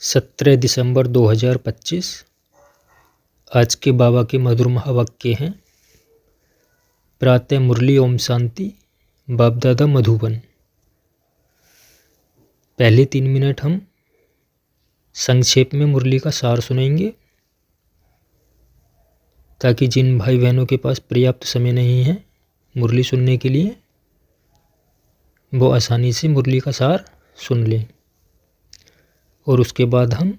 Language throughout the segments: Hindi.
17 दिसंबर 2025। आज के बाबा के मधुर महावाक्य हैं। प्रातः मुरली ओम शांति, बाप दादा मधुबन। पहले 3 मिनट हम संक्षेप में मुरली का सार सुनेंगे, ताकि जिन भाई बहनों के पास पर्याप्त समय नहीं है मुरली सुनने के लिए, वो आसानी से मुरली का सार सुन लें। और उसके बाद हम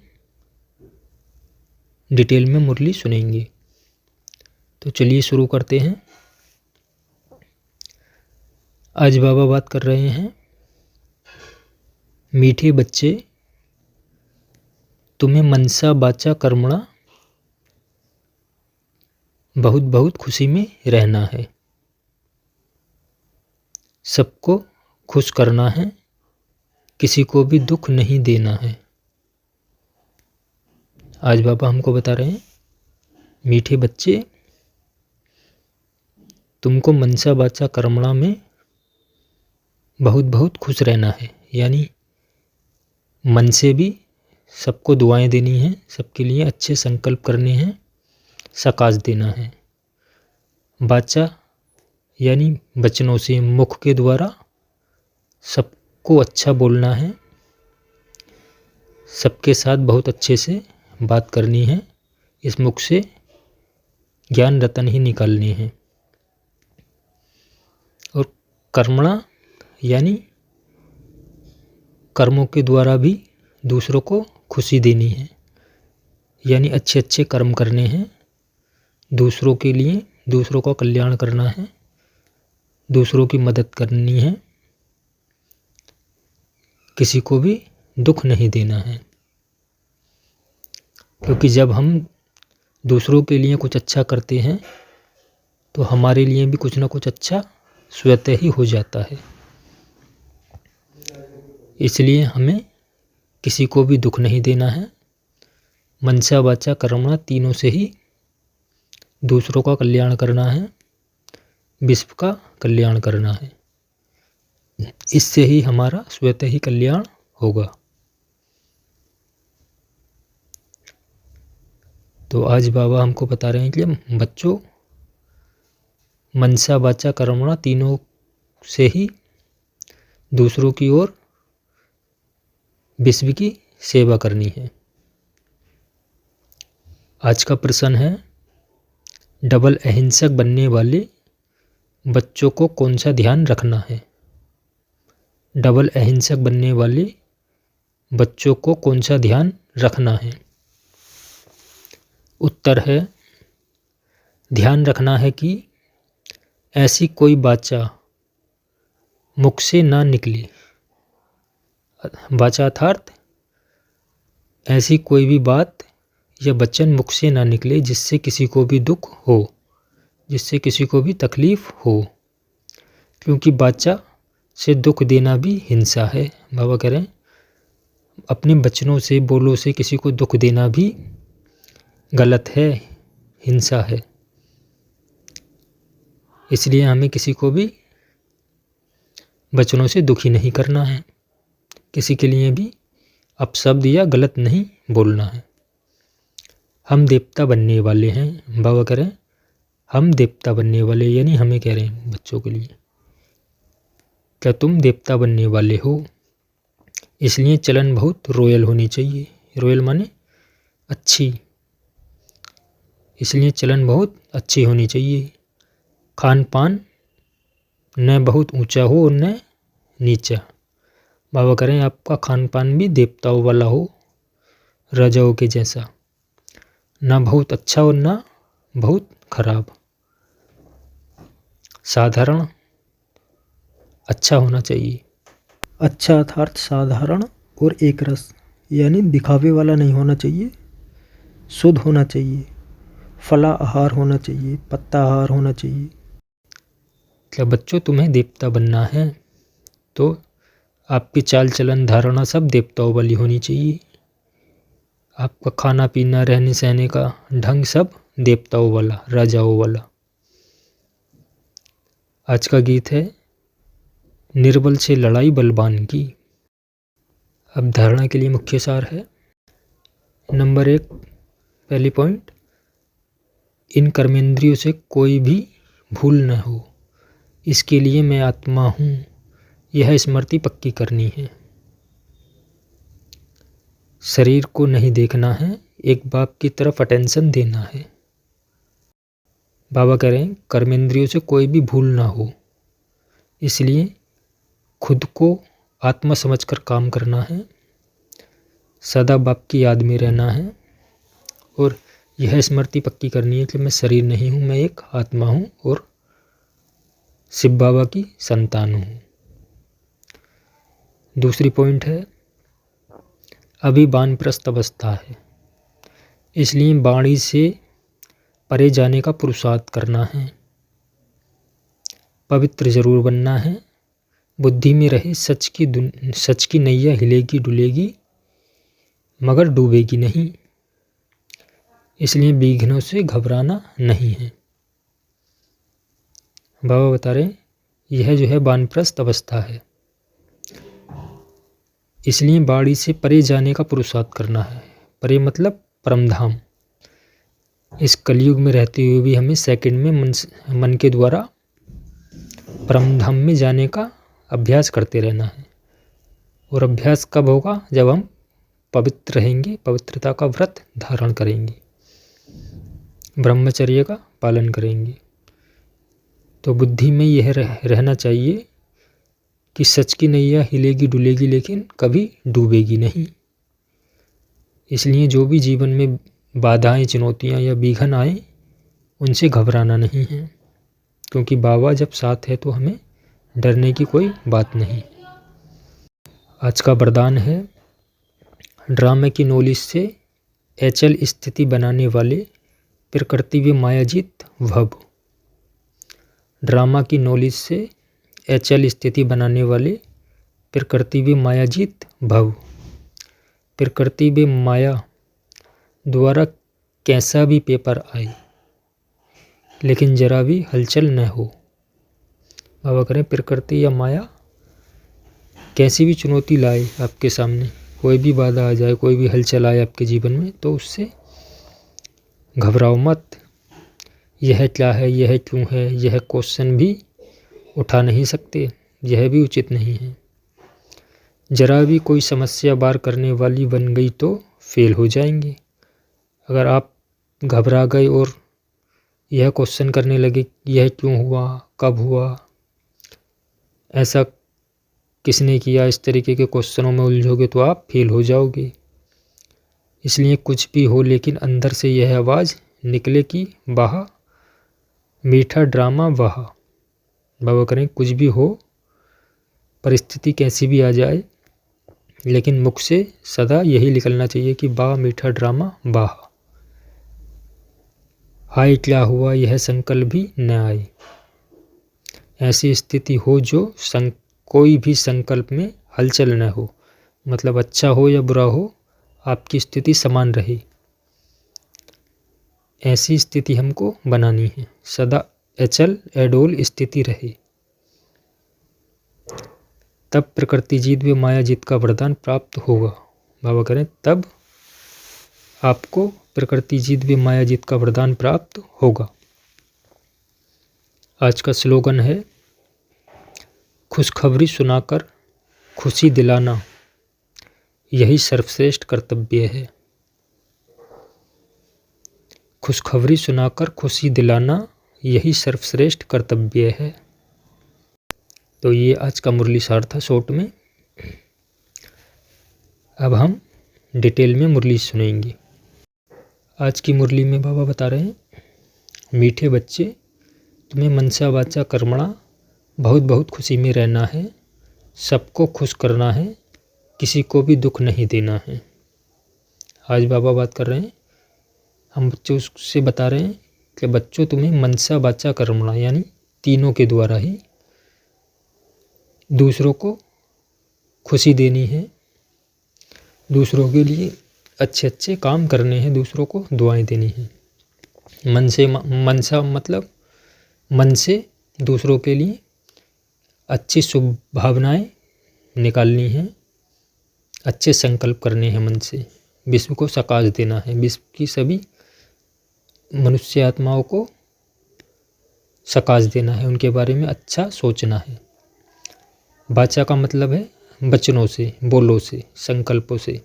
डिटेल में मुरली सुनेंगे। तो चलिए शुरू करते हैं। आज बाबा बात कर रहे हैं, मीठे बच्चे, तुम्हें मनसा वाचा कर्मणा बहुत बहुत खुशी में रहना है। सबको खुश करना है, किसी को भी दुख नहीं देना है। आज बाबा हमको बता रहे हैं, मीठे बच्चे, तुमको मनसा वाचा कर्मणा में बहुत बहुत खुश रहना है। यानी मन से भी सबको दुआएं देनी हैं, सबके लिए अच्छे संकल्प करने हैं, सकाश देना है। वाचा यानी वचनों से, मुख के द्वारा सबको अच्छा बोलना है, सबके साथ बहुत अच्छे से बात करनी है। इस मुख से ज्ञान रतन ही निकालने हैं। और कर्मणा यानी कर्मों के द्वारा भी दूसरों को खुशी देनी है। यानी अच्छे अच्छे कर्म करने हैं, दूसरों के लिए, दूसरों का कल्याण करना है, दूसरों की मदद करनी है, किसी को भी दुख नहीं देना है। क्योंकि जब हम दूसरों के लिए कुछ अच्छा करते हैं तो हमारे लिए भी कुछ ना कुछ अच्छा स्वतः ही हो जाता है। इसलिए हमें किसी को भी दुख नहीं देना है। मनसा वाचा कर्मणा तीनों से ही दूसरों का कल्याण करना है, विश्व का कल्याण करना है। इससे ही हमारा स्वतः ही कल्याण होगा। तो आज बाबा हमको बता रहे हैं कि बच्चों, मनसा वाचा कर्मणा तीनों से ही दूसरों की ओर विश्व की सेवा करनी है। आज का प्रश्न है, डबल अहिंसक बनने वाले बच्चों को कौन सा ध्यान रखना है? डबल अहिंसक बनने वाले बच्चों को कौन सा ध्यान रखना है? उत्तर है, ध्यान रखना है कि ऐसी कोई वाचा मुख से ना निकले। वाचा अर्थात ऐसी कोई भी बात या वचन मुख से ना निकले जिससे किसी को भी दुख हो, जिससे किसी को भी तकलीफ हो। क्योंकि वाचा से दुख देना भी हिंसा है। बाबा कह रहे हैं, अपने वचनों से, बोलों से किसी को दुख देना भी गलत है, हिंसा है। इसलिए हमें किसी को भी वचनों से दुखी नहीं करना है, किसी के लिए भी अपशब्द या गलत नहीं बोलना है। हम देवता बनने वाले हैं। बाबा कह रहे हैं, हम देवता बनने वाले, यानी हमें कह रहे हैं बच्चों के लिए, क्या तुम देवता बनने वाले हो? इसलिए चलन बहुत रॉयल होनी चाहिए। रॉयल माने अच्छी। इसलिए चलन बहुत अच्छी होनी चाहिए। खान पान न बहुत ऊंचा हो और न नीचा। बाबा कह रहे हैं, आपका खान पान भी देवताओं वाला हो, राजाओं के जैसा, ना बहुत अच्छा और ना बहुत खराब। साधारण अच्छा होना चाहिए। अच्छा अर्थात साधारण और एक रस, यानी दिखावे वाला नहीं होना चाहिए, शुद्ध होना चाहिए। फला आहार होना चाहिए, पत्ता आहार होना चाहिए। क्या बच्चों, तुम्हें देवता बनना है तो आपकी चाल चलन धारणा सब देवताओं वाली होनी चाहिए। आपका खाना पीना, रहने सहने का ढंग सब देवताओं वाला, राजाओं वाला। आज का गीत है, निर्बल से लड़ाई बलवान की। अब धारणा के लिए मुख्य सार है, नंबर 1 पहली पॉइंट, इन कर्मेंद्रियों से कोई भी भूल न हो, इसके लिए मैं आत्मा हूँ, यह स्मृति पक्की करनी है। शरीर को नहीं देखना है, एक बाप की तरफ अटेंशन देना है। बाबा कह रहे हैं कर्मेंद्रियों से कोई भी भूल ना हो, इसलिए खुद को आत्मा समझकर काम करना है, सदा बाप की याद में रहना है और यह स्मृति पक्की करनी है कि मैं शरीर नहीं हूँ, मैं एक आत्मा हूँ और शिव बाबा की संतान हूँ। दूसरी पॉइंट है, अभी वानप्रस्थ अवस्था है, इसलिए वाणी से परे जाने का पुरुषार्थ करना है, पवित्र जरूर बनना है, बुद्धि में रहे सच की नैया हिलेगी डुलेगी मगर डूबेगी नहीं, इसलिए विघ्नों से घबराना नहीं है। बाबा बता रहे हैं यह जो है वानप्रस्थ अवस्था है, इसलिए वाणी से परे जाने का पुरुषार्थ करना है। परे मतलब परमधाम। इस कलयुग में रहते हुए भी हमें सेकंड में मन के द्वारा परमधाम में जाने का अभ्यास करते रहना है। और अभ्यास कब होगा? जब हम पवित्र रहेंगे, पवित्रता का व्रत धारण करेंगे, ब्रह्मचर्य का पालन करेंगे। तो बुद्धि में यह रहना चाहिए कि सच की नैया हिलेगी डुलेगी लेकिन कभी डूबेगी नहीं। इसलिए जो भी जीवन में बाधाएं, चुनौतियां या विघ्न आए, उनसे घबराना नहीं है, क्योंकि बाबा जब साथ है तो हमें डरने की कोई बात नहीं। आज का वरदान है, ड्रामे की नॉलेज से अचल स्थिति बनाने वाले प्रकृति व मायाजीत भव। ड्रामा की नॉलेज से अचल स्थिति बनाने वाले प्रकृति व मायाजीत भव। प्रकृति व माया द्वारा कैसा भी पेपर आए लेकिन जरा भी हलचल न हो। बाबा करें प्रकृति या माया कैसी भी चुनौती लाए आपके सामने, कोई भी बाधा आ जाए, कोई भी हलचल आए आपके जीवन में, तो उससे घबराओ मत। यह क्या है, यह क्यों है, यह क्वेश्चन भी उठा नहीं सकते, यह भी उचित नहीं है। जरा भी कोई समस्या बार करने वाली बन गई तो फेल हो जाएंगे। अगर आप घबरा गए और यह क्वेश्चन करने लगे यह क्यों हुआ, कब हुआ, ऐसा किसने किया, इस तरीके के क्वेश्चनों में उलझोगे तो आप फेल हो जाओगे। इसलिए कुछ भी हो लेकिन अंदर से यह आवाज़ निकले कि वाह मीठा ड्रामा वाह। बाबा करें कुछ भी हो, परिस्थिति कैसी भी आ जाए, लेकिन मुख से सदा यही निकलना चाहिए कि वाह मीठा ड्रामा वाह। हाय क्या हुआ यह संकल्प भी न आए। ऐसी स्थिति हो जो कोई भी संकल्प में हलचल न हो, मतलब अच्छा हो या बुरा हो, आपकी स्थिति समान रहे। ऐसी स्थिति हमको बनानी है, सदा अचल अडोल स्थिति रहे। तब प्रकृति जीत व माया जीत का वरदान प्राप्त होगा। बाबा करें तब आपको प्रकृति जीत व माया जीत का वरदान प्राप्त होगा। आज का स्लोगन है, खुशखबरी सुनाकर खुशी दिलाना यही सर्वश्रेष्ठ कर्तव्य है। खुशखबरी सुनाकर खुशी दिलाना यही सर्वश्रेष्ठ कर्तव्य है। तो ये आज का मुरली सार था शॉर्ट में। अब हम डिटेल में मुरली सुनेंगे। आज की मुरली में बाबा बता रहे हैं, मीठे बच्चे तुम्हें मनसा वाचा कर्मणा बहुत बहुत खुशी में रहना है, सबको खुश करना है, किसी को भी दुख नहीं देना है। आज बाबा बात कर रहे हैं, हम बच्चों से बता रहे हैं कि बच्चों तुम्हें मनसा वाचा कर्मणा यानी तीनों के द्वारा ही दूसरों को खुशी देनी है, दूसरों के लिए अच्छे अच्छे काम करने हैं, दूसरों को दुआएं देनी हैं। मनसा मतलब मन से दूसरों के लिए अच्छी शुभ भावनाएं निकालनी हैं, अच्छे संकल्प करने हैं मन से। विश्व को सकाश देना है, विश्व की सभी मनुष्य आत्माओं को सकाश देना है, उनके बारे में अच्छा सोचना है। वाचा का मतलब है वचनों से, बोलों से, संकल्पों से,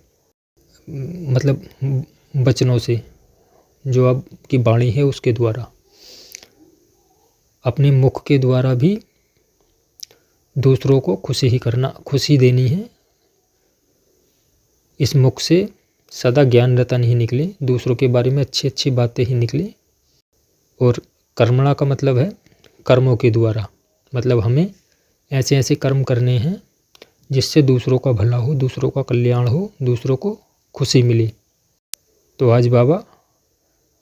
मतलब वचनों से, जो आपकी वाणी है उसके द्वारा, अपने मुख के द्वारा भी दूसरों को खुशी देनी है। इस मुख से सदा ज्ञान रतन ही निकले, दूसरों के बारे में अच्छी अच्छी बातें ही निकले। और कर्मणा का मतलब है कर्मों के द्वारा, मतलब हमें ऐसे ऐसे कर्म करने हैं जिससे दूसरों का भला हो, दूसरों का कल्याण हो, दूसरों को खुशी मिले। तो आज बाबा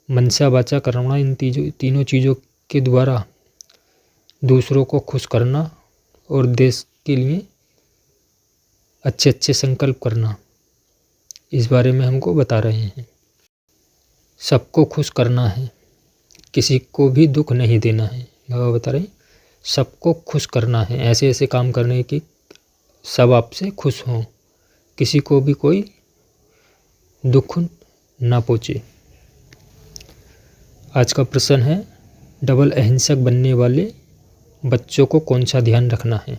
मनसा वाचा कर्मणा इन तीनों चीज़ों के द्वारा दूसरों को खुश करना और देश के लिए अच्छे अच्छे संकल्प करना, इस बारे में हमको बता रहे हैं। सबको खुश करना है, किसी को भी दुख नहीं देना है। बाबा बता रहे हैं सबको खुश करना है, ऐसे ऐसे काम करने कि सब आपसे खुश हों, किसी को भी कोई दुख ना पहुँचे। आज का प्रश्न है डबल अहिंसक बनने वाले बच्चों को कौन सा ध्यान रखना है।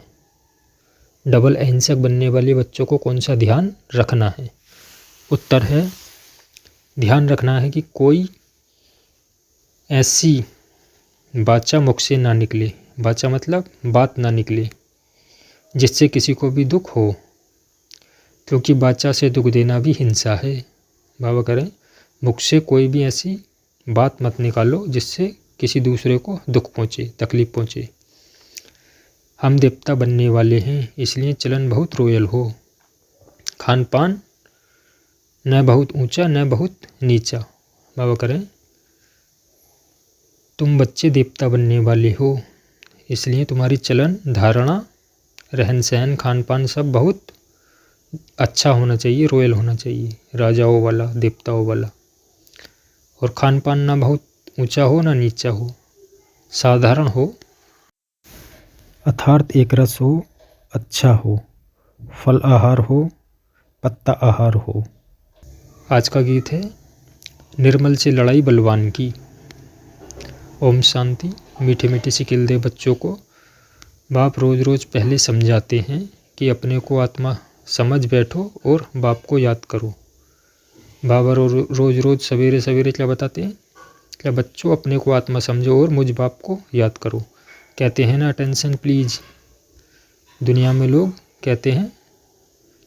डबल अहिंसक बनने वाले बच्चों को कौन सा ध्यान रखना है। उत्तर है ध्यान रखना है कि कोई ऐसी वाचा मुख से ना निकले, वाचा मतलब बात ना निकले जिससे किसी को भी दुख हो, क्योंकि वाचा से दुख देना भी हिंसा है। बाबा करें मुख से कोई भी ऐसी बात मत निकालो जिससे किसी दूसरे को दुख पहुँचे, तकलीफ पहुँचे। हम देवता बनने वाले हैं, इसलिए चलन बहुत रॉयल हो, खान पान न बहुत ऊंचा न बहुत नीचा। बाबा करें तुम बच्चे देवता बनने वाले हो, इसलिए तुम्हारी चलन धारणा, रहन सहन, खान पान सब बहुत अच्छा होना चाहिए, रॉयल होना चाहिए, राजाओं वाला, देवताओं वाला। और खान पान ना बहुत ऊंचा हो ना नीचा हो, साधारण हो, अर्थात एक रस हो, अच्छा हो, फल आहार हो, पत्ता आहार हो। आज का गीत है निर्मल से लड़ाई बलवान की। ओम शांति। मीठे मीठे सिकिल दे बच्चों को बाप रोज़ रोज़ पहले समझाते हैं कि अपने को आत्मा समझ बैठो और बाप को याद करो। बाबा रोज़ रोज़ सवेरे सवेरे क्या बताते हैं, क्या बच्चों अपने को आत्मा समझो और मुझ बाप को याद करो। कहते हैं ना अटेंशन प्लीज़, दुनिया में लोग कहते हैं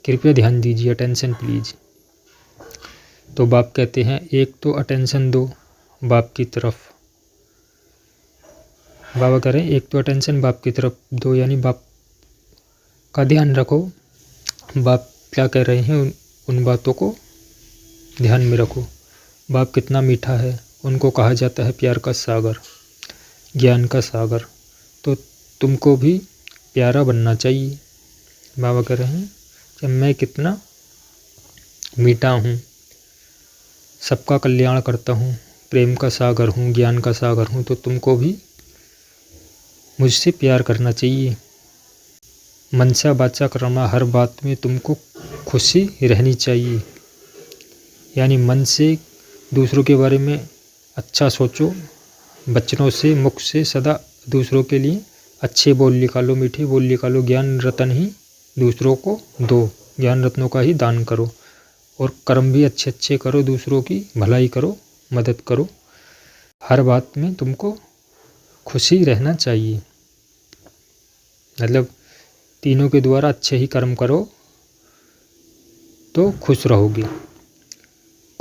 कृपया ध्यान दीजिए, अटेंशन प्लीज़। तो बाप कहते हैं एक तो अटेंशन दो बाप की तरफ। बाबा कह रहे हैं एक तो अटेंशन बाप की तरफ दो, यानी बाप का ध्यान रखो, बाप क्या कह रहे हैं उन बातों को ध्यान में रखो। बाप कितना मीठा है, उनको कहा जाता है प्यार का सागर, ज्ञान का सागर। तो तुमको भी प्यारा बनना चाहिए। बाबा कह रहे हैं कि मैं कितना मीठा हूँ, सबका कल्याण करता हूँ, प्रेम का सागर हूँ, ज्ञान का सागर हूँ, तो तुमको भी मुझसे प्यार करना चाहिए। मनसा वाचा कर्मणा, हर बात में तुमको खुशी रहनी चाहिए, यानी मन से दूसरों के बारे में अच्छा सोचो, वचनों से, मुख से सदा दूसरों के लिए अच्छे बोल निकालो, मीठे बोल निकालो। ज्ञान रतन ही दूसरों को दो, ज्ञान रत्नों का ही दान करो। और कर्म भी अच्छे अच्छे करो, दूसरों की भलाई करो, मदद करो। हर बात में तुमको खुशी रहना चाहिए, मतलब तीनों के द्वारा अच्छे ही कर्म करो तो खुश रहोगे।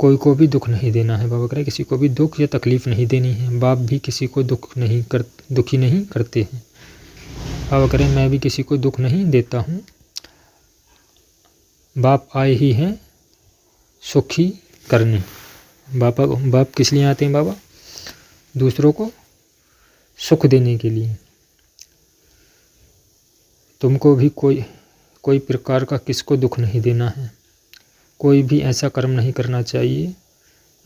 कोई को भी दुख नहीं देना है। बाबा कह रहे किसी को भी दुख या तकलीफ़ नहीं देनी है। बाप भी किसी को दुखी नहीं करते हैं। बाबा कह रहे मैं भी किसी को दुख नहीं देता हूँ। बाप आए ही हैं सुखी करने। बाप किस लिए आते हैं बाबा? दूसरों को सुख देने के लिए। तुमको भी कोई प्रकार का किसको दुख नहीं देना है। कोई भी ऐसा कर्म नहीं करना चाहिए,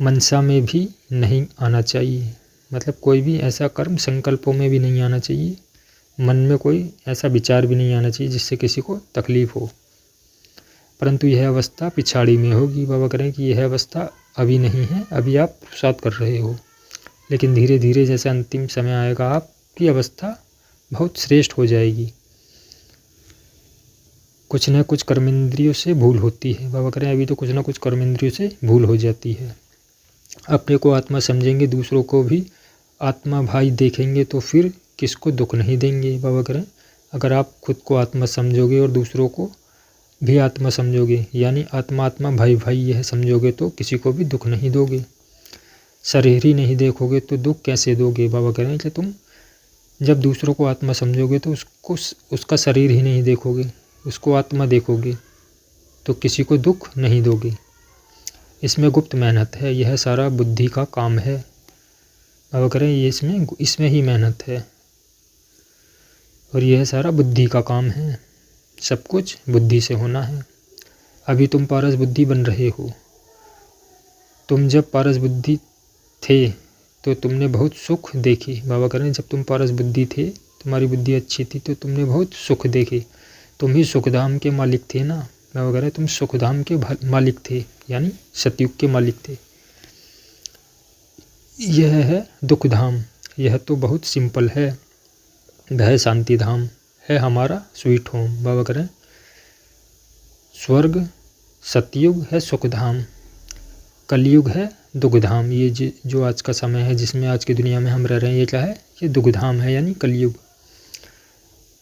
मनसा में भी नहीं आना चाहिए, मतलब कोई भी ऐसा कर्म संकल्पों में भी नहीं आना चाहिए, मन में कोई ऐसा विचार भी नहीं आना चाहिए जिससे किसी को तकलीफ़ हो। परंतु यह अवस्था पिछाड़ी में होगी। बाबा कह रहे हैं कि यह अवस्था अभी नहीं है, अभी आप पुरुषार्थ कर रहे हो, लेकिन धीरे धीरे जैसे अंतिम समय आएगा आपकी अवस्था बहुत श्रेष्ठ हो जाएगी। कुछ न कुछ कर्मेंद्रियों से भूल होती है। बाबा कह रहे हैं अभी तो कुछ न कुछ कर्मेंद्रियों से भूल हो जाती है। अपने को आत्मा समझेंगे, दूसरों को भी आत्मा भाई देखेंगे तो फिर किसको दुख नहीं देंगे। बाबा कह रहे हैं अगर आप खुद को आत्मा समझोगे और दूसरों को भी आत्मा समझोगे, यानी आत्मा आत्मा भाई भाई यह समझोगे, तो किसी को भी दुख नहीं दोगे। शरीर ही नहीं देखोगे तो दुख कैसे दोगे। बाबा कह रहे हैं कि तुम जब दूसरों को आत्मा समझोगे तो उसका शरीर ही नहीं देखोगे, उसको आत्मा देखोगे, तो किसी को दुख नहीं दोगे। इसमें गुप्त मेहनत है, यह सारा बुद्धि का काम है। बाबा कह रहे हैं ये इसमें ही मेहनत है और यह सारा बुद्धि का काम है। सब कुछ बुद्धि से होना है। अभी तुम पारस बुद्धि बन रहे हो। तुम जब पारस बुद्धि थे तो तुमने बहुत सुख देखे। बाबा कह रहे हैं जब तुम पारस बुद्धि थे, तुम्हारी बुद्धि अच्छी थी, तो तुमने बहुत सुख देखे। तुम ही सुखधाम के मालिक थे ना। बाबा कह रहे हैं तुम सुखधाम के मालिक थे, यानी सतयुग के मालिक थे। यह है दुखधाम, यह तो बहुत सिंपल है। वह शांति धाम है हमारा स्वीट होम। बाबा कह रहे हैं स्वर्ग सतयुग है सुखधाम, कलयुग है दुखधाम। ये जो आज का समय है, जिसमें आज की दुनिया में हम रह रहे हैं, ये क्या है? ये दुखधाम है, यानी कलयुग।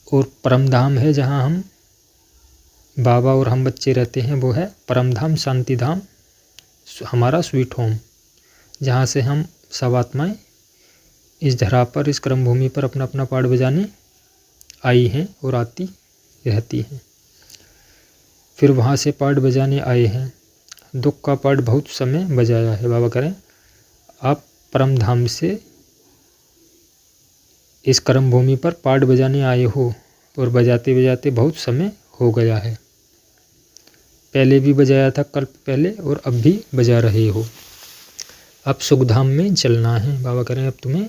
और परमधाम है जहाँ हम बाबा और हम बच्चे रहते हैं, वो है परमधाम शांति धाम, हमारा स्वीट होम, जहाँ से हम सब आत्माएं इस धरा पर, इस क्रम भूमि पर अपना अपना पाठ बजाने आई हैं और आती रहती हैं। फिर वहाँ से पाठ बजाने आए हैं, दुख का पाठ बहुत समय बजाया है। बाबा कह रहे हैं आप परम धाम से इस कर्म भूमि पर पाठ बजाने आए हो और बजाते बजाते बहुत समय हो गया है। पहले भी बजाया था कल्प पहले और अब भी बजा रहे हो। अब सुखधाम में चलना है। बाबा कह रहे हैं अब तुम्हें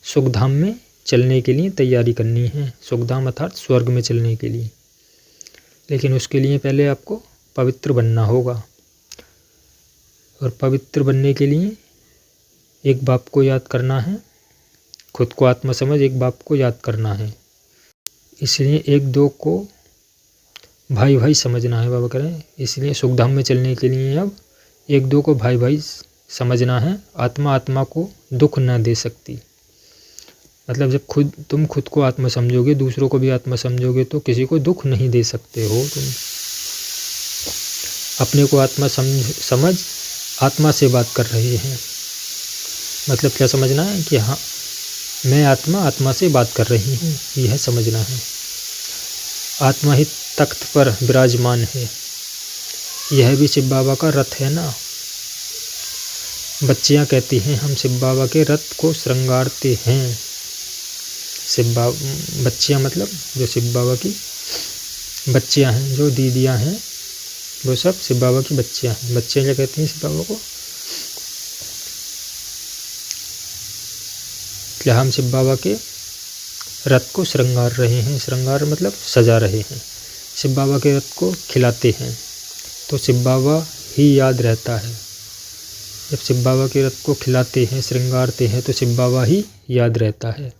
सुखधाम में चलने के लिए तैयारी करनी है। सुखधाम अर्थात स्वर्ग में चलने के लिए, लेकिन उसके लिए पहले आपको पवित्र बनना होगा। और पवित्र बनने के लिए एक बाप को याद करना है, खुद को आत्मा समझ एक बाप को याद करना है। इसलिए एक दो को भाई भाई समझना है। बाबा कह रहे हैं इसलिए सुखधाम में चलने के लिए अब एक दो को भाई भाई समझना है। आत्मा आत्मा को दुख न दे सकती। मतलब जब तुम खुद को आत्मा समझोगे, दूसरों को भी आत्मा समझोगे, तो किसी को दुख नहीं दे सकते हो। तुम अपने को आत्मा समझ आत्मा से बात कर रहे हैं। मतलब क्या समझना है कि हाँ मैं आत्मा से बात कर रही हूँ, यह समझना है। आत्मा ही तख्त पर विराजमान है। यह भी शिव बाबा का रथ है ना। बच्चियाँ कहती हैं हम शिव बाबा के रथ को श्रृंगारते हैं। बच्चियाँ मतलब जो शिव बाबा की बच्चियाँ हैं, जो दीदियाँ हैं, वो सब शिव बाबा की बच्चियाँ हैं। बच्चियाँ क्या कहती हैं शिव बाबा को? क्या हम शिव बाबा के रथ को श्रृंगार रहे हैं। श्रृंगार मतलब सजा रहे हैं। शिव बाबा के रथ को खिलाते हैं तो शिव बाबा ही याद रहता है। जब शिव बाबा के रथ को खिलाते हैं, श्रृंगारते हैं, तो शिव बाबा ही याद रहता है।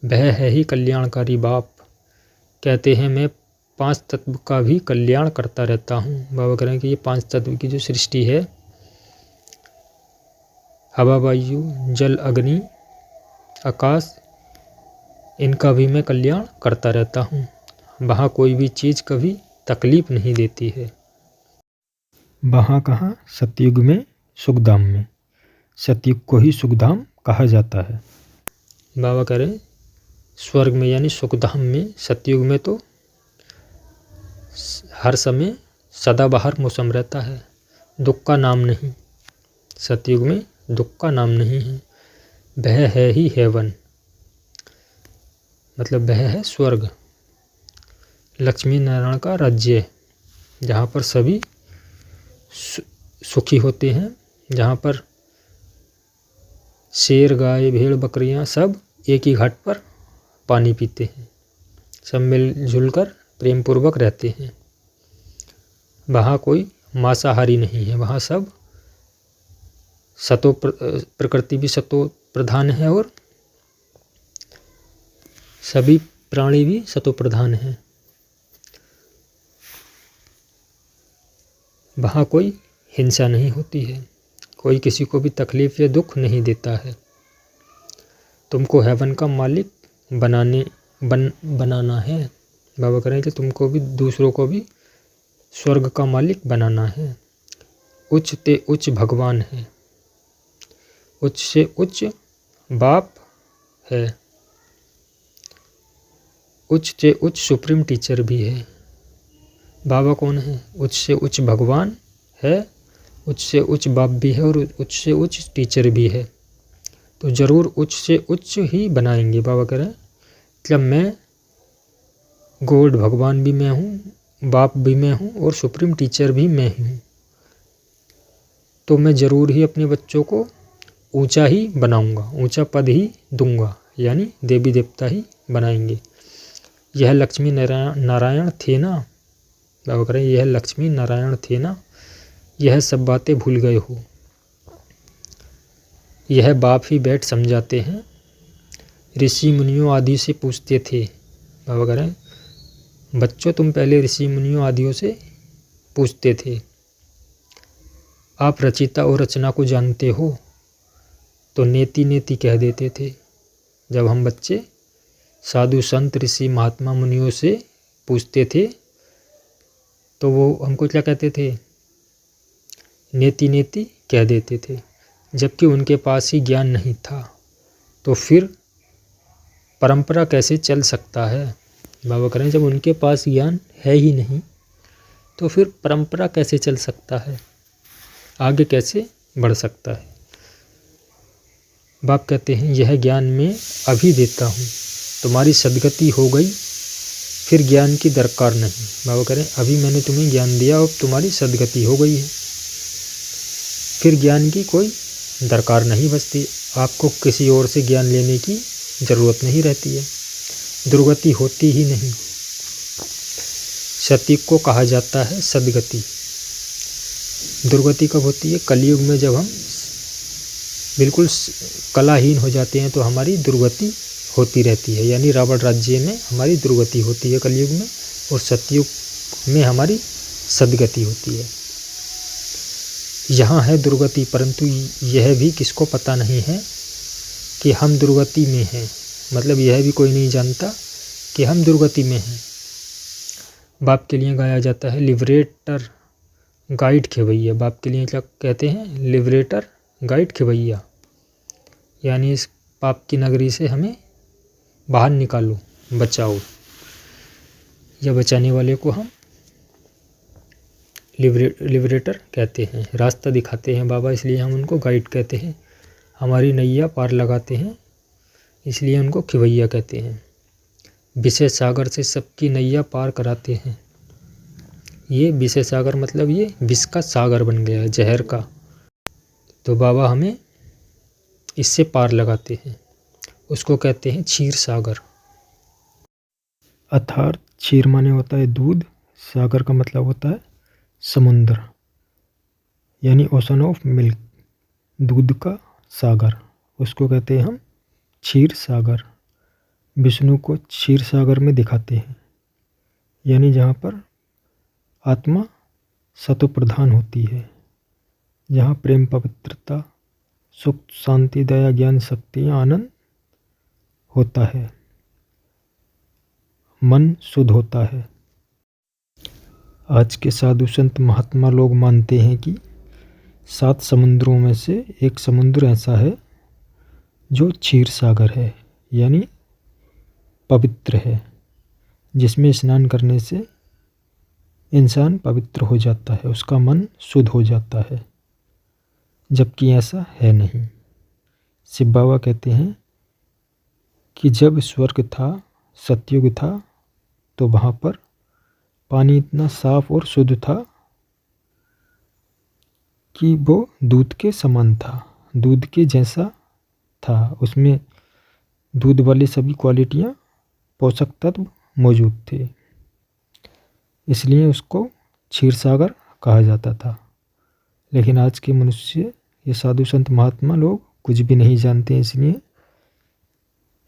वह है ही कल्याणकारी बाप। कहते हैं मैं 5 तत्व का भी कल्याण करता रहता हूँ। बाबा कह रहे हैं कि ये 5 तत्व की जो सृष्टि है, हवा वायु जल अग्नि आकाश, इनका भी मैं कल्याण करता रहता हूँ। वहाँ कोई भी चीज़ कभी तकलीफ नहीं देती है। वहाँ कहाँ? सतयुग में, सुखधाम में। सतयुग को ही सुखधाम कहा जाता है। बाबा कह रहे हैं स्वर्ग में यानी सुखधाम में, सतयुग में तो हर समय सदाबहार मौसम रहता है, दुख का नाम नहीं। सतयुग में दुख का नाम नहीं है। वह है ही हेवन, मतलब वह है स्वर्ग, लक्ष्मी नारायण का राज्य, जहाँ पर सभी सुखी होते हैं, जहाँ पर शेर गाय भेड़ बकरियाँ सब एक ही घाट पर पानी पीते हैं, सब मिलजुल कर प्रेम पूर्वक रहते हैं। वहाँ कोई मांसाहारी नहीं है, वहाँ सब प्रकृति भी सतो प्रधान है और सभी प्राणी भी सतो प्रधान हैं। वहाँ कोई हिंसा नहीं होती है, कोई किसी को भी तकलीफ या दुख नहीं देता है। तुमको हेवन का मालिक बनाना है। बाबा कह रहे हैं कि तुमको भी दूसरों को भी स्वर्ग का मालिक बनाना है। उच्च ते उच्च भगवान है, उच्च से उच्च बाप है, उच्च से उच्च सुप्रीम टीचर भी है। बाबा कौन है? उच्च से उच्च भगवान है, उच्च से उच्च बाप भी है और उच्च से उच्च टीचर भी है। तो ज़रूर उच्च से उच्च ही बनाएंगे। बाबा कह रहे हैं मतलब मैं गॉड भगवान भी मैं हूँ, बाप भी मैं हूँ और सुप्रीम टीचर भी मैं ही हूँ। तो मैं ज़रूर ही अपने बच्चों को ऊंचा ही बनाऊंगा, ऊंचा पद ही दूंगा, यानी देवी देवता ही बनाएंगे। यह लक्ष्मी नारायण थे ना। बाबा कह रहे हैं यह लक्ष्मी नारायण थे ना, यह सब बातें भूल गए हो। यह बाप ही बैठ समझाते हैं, ऋषि मुनियों आदि से पूछते थे। बाबा कह रहे हैं बच्चों तुम पहले ऋषि मुनियों आदियों से पूछते थे, आप रचिता और रचना को जानते हो, तो नेति नेति कह देते थे। जब हम बच्चे साधु संत ऋषि महात्मा मुनियों से पूछते थे तो वो हमको क्या कहते थे? नेति नेति कह देते थे, जबकि उनके पास ही ज्ञान नहीं था। तो फिर परंपरा कैसे चल सकता है? बाबा कह रहे हैं जब उनके पास ज्ञान है ही नहीं तो फिर परंपरा कैसे चल सकता है, आगे कैसे बढ़ सकता है? बाप कहते हैं यह ज्ञान मैं अभी देता हूँ, तुम्हारी सदगति हो गई फिर ज्ञान की दरकार नहीं। बाबा कह रहे हैं अभी मैंने तुम्हें ज्ञान दिया और तुम्हारी सदगति हो गई है, फिर ज्ञान की कोई दरकार नहीं बचती, आपको किसी और से ज्ञान लेने की ज़रूरत नहीं रहती है, दुर्गति होती ही नहीं। सती को कहा जाता है सदगति। दुर्गति कब होती है? कलयुग में जब हम बिल्कुल कलाहीन हो जाते हैं तो हमारी दुर्गति होती रहती है, यानी रावण राज्य में हमारी दुर्गति होती है कलयुग में, और सतयुग में हमारी सदगति होती है। यहाँ है दुर्गति, परंतु यह भी किसको पता नहीं है कि हम दुर्गति में हैं, मतलब यह भी कोई नहीं जानता कि हम दुर्गति में हैं। बाप के लिए गाया जाता है लिबरेटर गाइड खेवैया। बाप के लिए क्या कहते हैं? लिबरेटर गाइड खेवैया, यानी इस पाप की नगरी से हमें बाहर निकालो, बचाओ, या बचाने वाले को हम लिबरेटर कहते हैं। रास्ता दिखाते हैं बाबा, इसलिए हम उनको गाइड कहते हैं। हमारी नैया पार लगाते हैं, इसलिए उनको खिवैया कहते हैं। विषय सागर से सबकी नैया पार कराते हैं। ये विषय सागर मतलब ये विष का सागर बन गया है, जहर का, तो बाबा हमें इससे पार लगाते हैं, उसको कहते हैं क्षीर सागर। अर्थात क्षीर माने होता है दूध, सागर का मतलब होता है समुद्र, यानी ओशन ऑफ मिल्क, दूध का सागर, उसको कहते हैं हम क्षीर सागर। विष्णु को क्षीर सागर में दिखाते हैं, यानी जहाँ पर आत्मा सतो प्रधान होती है, जहाँ प्रेम पवित्रता सुख शांति दया ज्ञान शक्ति आनंद होता है, मन शुद्ध होता है। आज के साधु संत महात्मा लोग मानते हैं कि 7 समुद्रों में से एक समुद्र ऐसा है जो क्षीर सागर है, यानी पवित्र है, जिसमें स्नान करने से इंसान पवित्र हो जाता है, उसका मन शुद्ध हो जाता है, जबकि ऐसा है नहीं। शिव बाबा कहते हैं कि जब स्वर्ग था, सतयुग था, तो वहाँ पर पानी इतना साफ और शुद्ध था कि वो दूध के समान था, दूध के जैसा था, उसमें दूध वाली सभी क्वालिटियाँ, पोषक तत्व मौजूद थे, इसलिए उसको क्षीर सागर कहा जाता था। लेकिन आज के मनुष्य, ये साधु संत महात्मा लोग कुछ भी नहीं जानते, इसलिए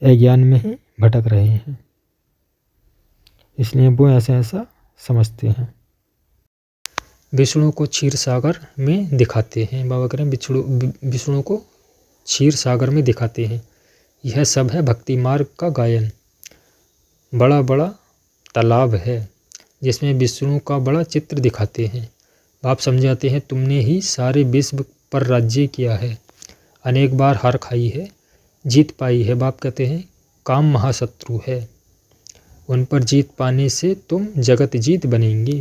अज्ञान में ही भटक रहे हैं, इसलिए वो ऐसा समझते हैं। विष्णु को क्षीर सागर में दिखाते हैं। बाबा कह रहे हैं विष्णु को क्षीर सागर में दिखाते हैं। यह सब है भक्ति मार्ग का गायन। बड़ा बड़ा तालाब है जिसमें विष्णु का बड़ा चित्र दिखाते हैं। बाप समझाते हैं, तुमने ही सारे विश्व पर राज्य किया है, अनेक बार हार खाई है, जीत पाई है। बाप कहते हैं काम महाशत्रु है, उन पर जीत पाने से तुम जगत जीत बनेंगे।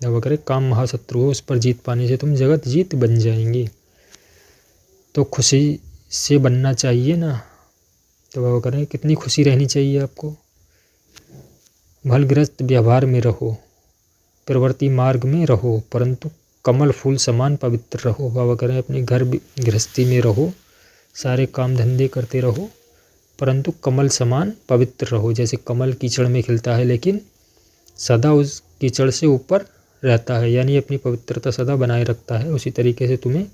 बाबा कह रहे काम महाशत्रु हो, उस पर जीत पाने से तुम जगत जीत बन जाएंगे। तो खुशी से बनना चाहिए ना। तो बाबा कह रहे हैं कितनी खुशी रहनी चाहिए आपको। भलग्रस्त व्यवहार में रहो, प्रवृत्ति मार्ग में रहो, परंतु कमल फूल समान पवित्र रहो। बाबा कह रहे हैं अपने घर गृहस्थी में रहो, सारे काम धंधे करते रहो, परंतु कमल समान पवित्र रहो। जैसे कमल कीचड़ में खिलता है लेकिन सदा उस कीचड़ से ऊपर रहता है, यानी अपनी पवित्रता सदा बनाए रखता है। उसी तरीके से तुम्हें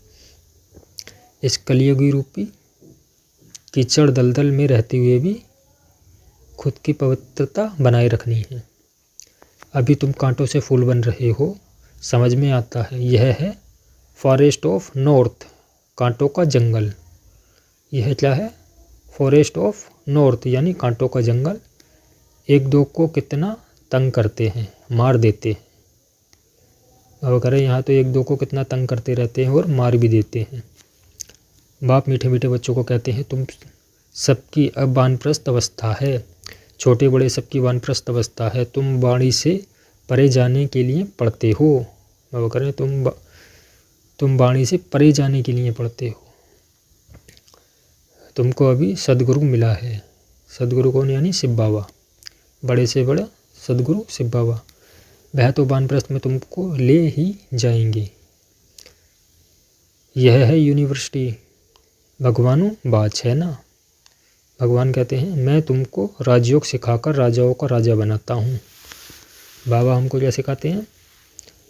इस कलियुगी रूपी कीचड़ दलदल में रहते हुए भी खुद की पवित्रता बनाए रखनी है। अभी तुम कांटों से फूल बन रहे हो, समझ में आता है। यह है फॉरेस्ट ऑफ नॉर्थ, कांटों का जंगल। यह क्या है? फॉरेस्ट ऑफ नॉर्थ यानी कांटों का जंगल। एक दो को कितना तंग करते हैं, मार देते हैं। अब कह रहे यहाँ तो एक दो को कितना तंग करते रहते हैं और मार भी देते हैं। बाप मीठे मीठे बच्चों को कहते हैं, तुम सबकी अब वानप्रस्थ अवस्था है, छोटे बड़े सबकी वानप्रस्थ अवस्था है। तुम वाणी से परे जाने के लिए पढ़ते हो। बाबा कह रहे हैं तुम वाणी से परे जाने के लिए पढ़ते हो। तुमको अभी सदगुरु मिला है। सदगुरु कौन? यानी शिव बाबा, बड़े से बड़ा सदगुरु शिव बाबा। वह तो वानप्रस्थ में तुमको ले ही जाएंगे। यह है यूनिवर्सिटी, भगवानु बाच है ना। भगवान कहते हैं मैं तुमको राजयोग सिखाकर राजाओं का राजा बनाता हूँ। बाबा हमको क्या सिखाते हैं?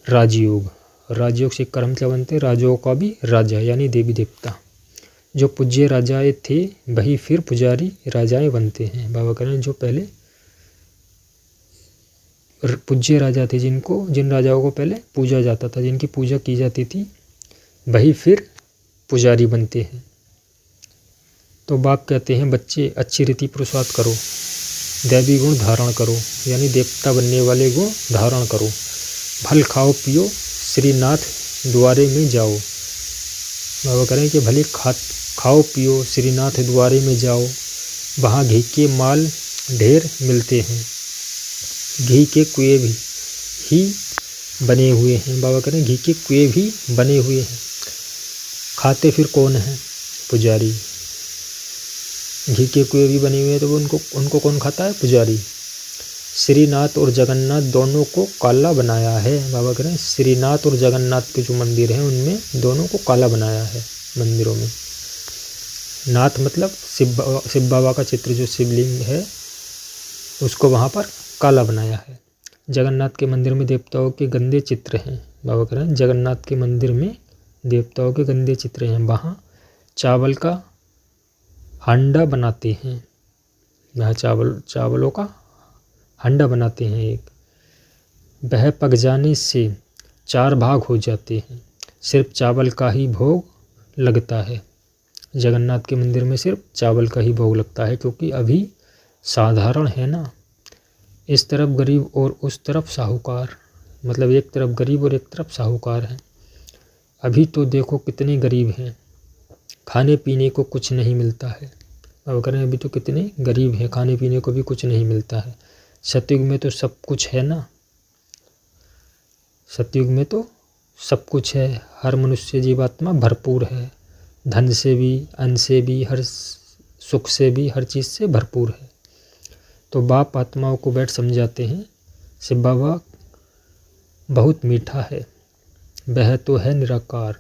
राजयोग। राजयोग सीखकर हम क्या बनते हैं? राजाओं का भी राजा यानी देवी देवता। जो पूज्य राजाएं थे वही फिर पुजारी राजाएं बनते हैं। बाबा कह रहे हैं जो पहले पूज्य राजा थे, जिन राजाओं को पहले पूजा जाता था, जिनकी पूजा की जाती थी, वही फिर पुजारी बनते हैं। तो बाप कहते हैं बच्चे अच्छी रीति पुरुषार्थ करो, दैवी गुण धारण करो, यानी देवता बनने वाले गुण धारण करो। भल खाओ पियो, श्रीनाथ द्वारे में जाओ। बाबा कह रहे हैं कि भले खाओ पियो, श्रीनाथ द्वारे में जाओ, वहाँ घी के माल ढेर मिलते हैं, घी के कुएं भी ही बने हुए हैं। बाबा कह रहे हैं घी के कुएं भी बने हुए हैं। खाते फिर कौन है? पुजारी। घी के कुएं भी बने हुए हैं तो उनको कौन खाता है? पुजारी। श्रीनाथ और जगन्नाथ दोनों को काला बनाया है। बाबा कह रहे हैं श्रीनाथ और जगन्नाथ के जो मंदिर हैं उनमें दोनों को काला बनाया है। मंदिरों में नाथ मतलब शिव बाबा का चित्र, जो शिवलिंग है उसको वहाँ पर काला बनाया है। जगन्नाथ के मंदिर में देवताओं के गंदे चित्र हैं। बाबा कह रहे हैं जगन्नाथ के मंदिर में देवताओं के गंदे चित्र हैं। वहाँ चावल का हांडा बनाते हैं, वह चावलों का हांडा बनाते हैं एक। वह पक जाने से 4 भाग हो जाते हैं, सिर्फ चावल का ही भोग लगता है। जगन्नाथ के मंदिर में सिर्फ चावल का ही भोग लगता है, क्योंकि अभी साधारण है ना। इस तरफ गरीब और उस तरफ साहूकार, मतलब एक तरफ गरीब और एक तरफ साहूकार है। अभी तो देखो कितने गरीब हैं, खाने पीने को कुछ नहीं मिलता है। अब कह रहे हैं अभी तो कितने गरीब हैं, खाने पीने को भी कुछ नहीं मिलता है। सतयुग में तो सब कुछ है ना। सतयुग में तो सब कुछ है, हर मनुष्य जीवात्मा भरपूर है, धन से भी, अन्न से भी, हर सुख से भी, हर चीज़ से भरपूर है। तो बाप आत्माओं को बैठ समझाते हैं शिव बाबा बहुत मीठा है, वह तो है निराकार।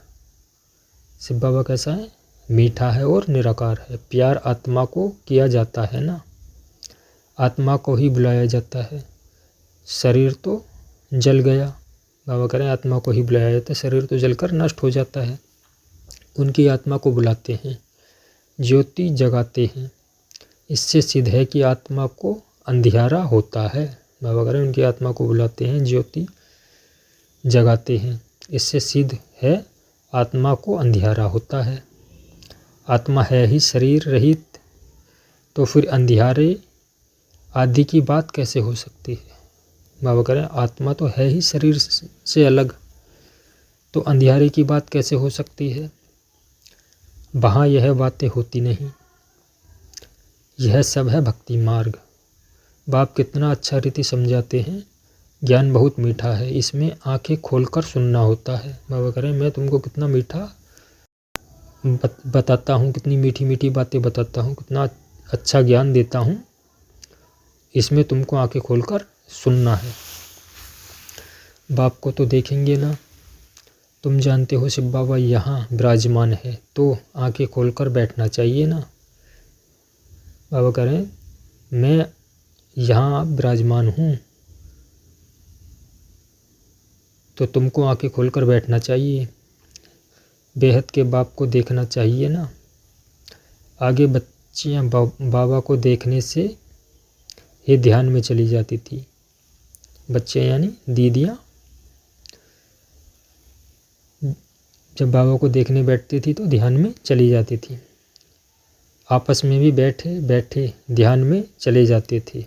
शिव बाबा कैसा है? मीठा है और निराकार है। प्यार आत्मा को किया जाता है ना, आत्मा को ही बुलाया जाता है। शरीर तो जल गया, बाबा कह रहे हैं आत्मा को ही बुलाया जाता है, शरीर तो जलकर नष्ट हो जाता है। उनकी आत्मा को बुलाते हैं, ज्योति जगाते हैं। इससे सिद्ध है कि आत्मा को अंधियारा होता है। बाबा कह रहे हैं उनकी आत्मा को बुलाते हैं, ज्योति जगाते हैं। इससे सिद्ध है आत्मा को अंधियारा होता है। आत्मा है ही शरीर रहित, तो फिर अंधियारे आदि की बात कैसे हो सकती है। बाबा कह रहे हैं आत्मा तो है ही शरीर से अलग, तो अंधियारे की बात कैसे हो सकती है। वहाँ यह बातें होती नहीं। यह सब है भक्ति मार्ग। बाप कितना अच्छा रीति समझाते हैं। ज्ञान बहुत मीठा है, इसमें आंखें खोलकर सुनना होता है। बाबा कह रहे हैं मैं तुमको कितना मीठा बताता हूँ, कितनी मीठी मीठी बातें बताता हूँ, कितना अच्छा ज्ञान देता हूँ, इसमें तुमको आंखें खोलकर सुनना है। बाप को तो देखेंगे ना, तुम जानते हो शिव बाबा यहाँ विराजमान है, तो आंखें खोलकर बैठना चाहिए ना। बाबा कह रहे हैं मैं यहाँ विराजमान हूँ, तो तुमको आंखें खोलकर बैठना चाहिए। बेहद के बाप को देखना चाहिए ना। आगे बच्चियाँ बाबा को देखने से ये ध्यान में चली जाती थी। बच्चे यानी दीदियाँ जब बाबा को देखने बैठती थी तो ध्यान में चली जाती थी। आपस में भी बैठे बैठे ध्यान में चले जाते थे।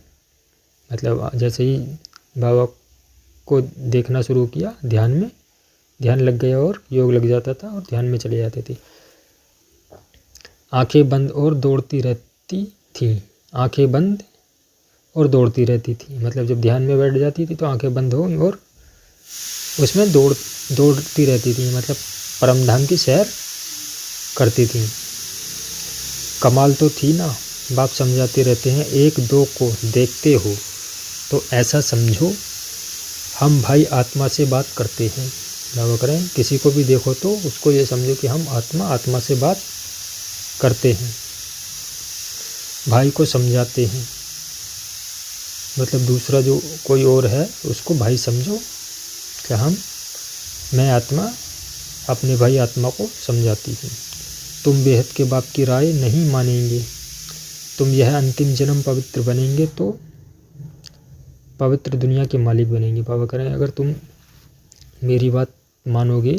मतलब जैसे ही बाबा को देखना शुरू किया, ध्यान लग गया और योग लग जाता था और ध्यान में चले जाते थे। आंखें बंद और दौड़ती रहती थी। आंखें बंद और दौड़ती रहती थी, मतलब जब ध्यान में बैठ जाती थी तो आंखें बंद हो और उसमें दौड़ती रहती थी, मतलब परमधाम की सैर करती थी। कमाल तो थी ना। बाप समझाते रहते हैं एक दो को देखते हो तो ऐसा समझो हम भाई आत्मा से बात करते हैं। बाबा करें किसी को भी देखो तो उसको ये समझो कि हम आत्मा से बात करते हैं, भाई को समझाते हैं। मतलब दूसरा जो कोई और है उसको भाई समझो कि मैं आत्मा अपने भाई आत्मा को समझाती हूँ। तुम बेहद के बाप की राय नहीं मानेंगे, तुम यह अंतिम जन्म पवित्र बनेंगे तो पवित्र दुनिया के मालिक बनेंगे। बाबा कह रहे हैं अगर तुम मेरी बात मानोगे,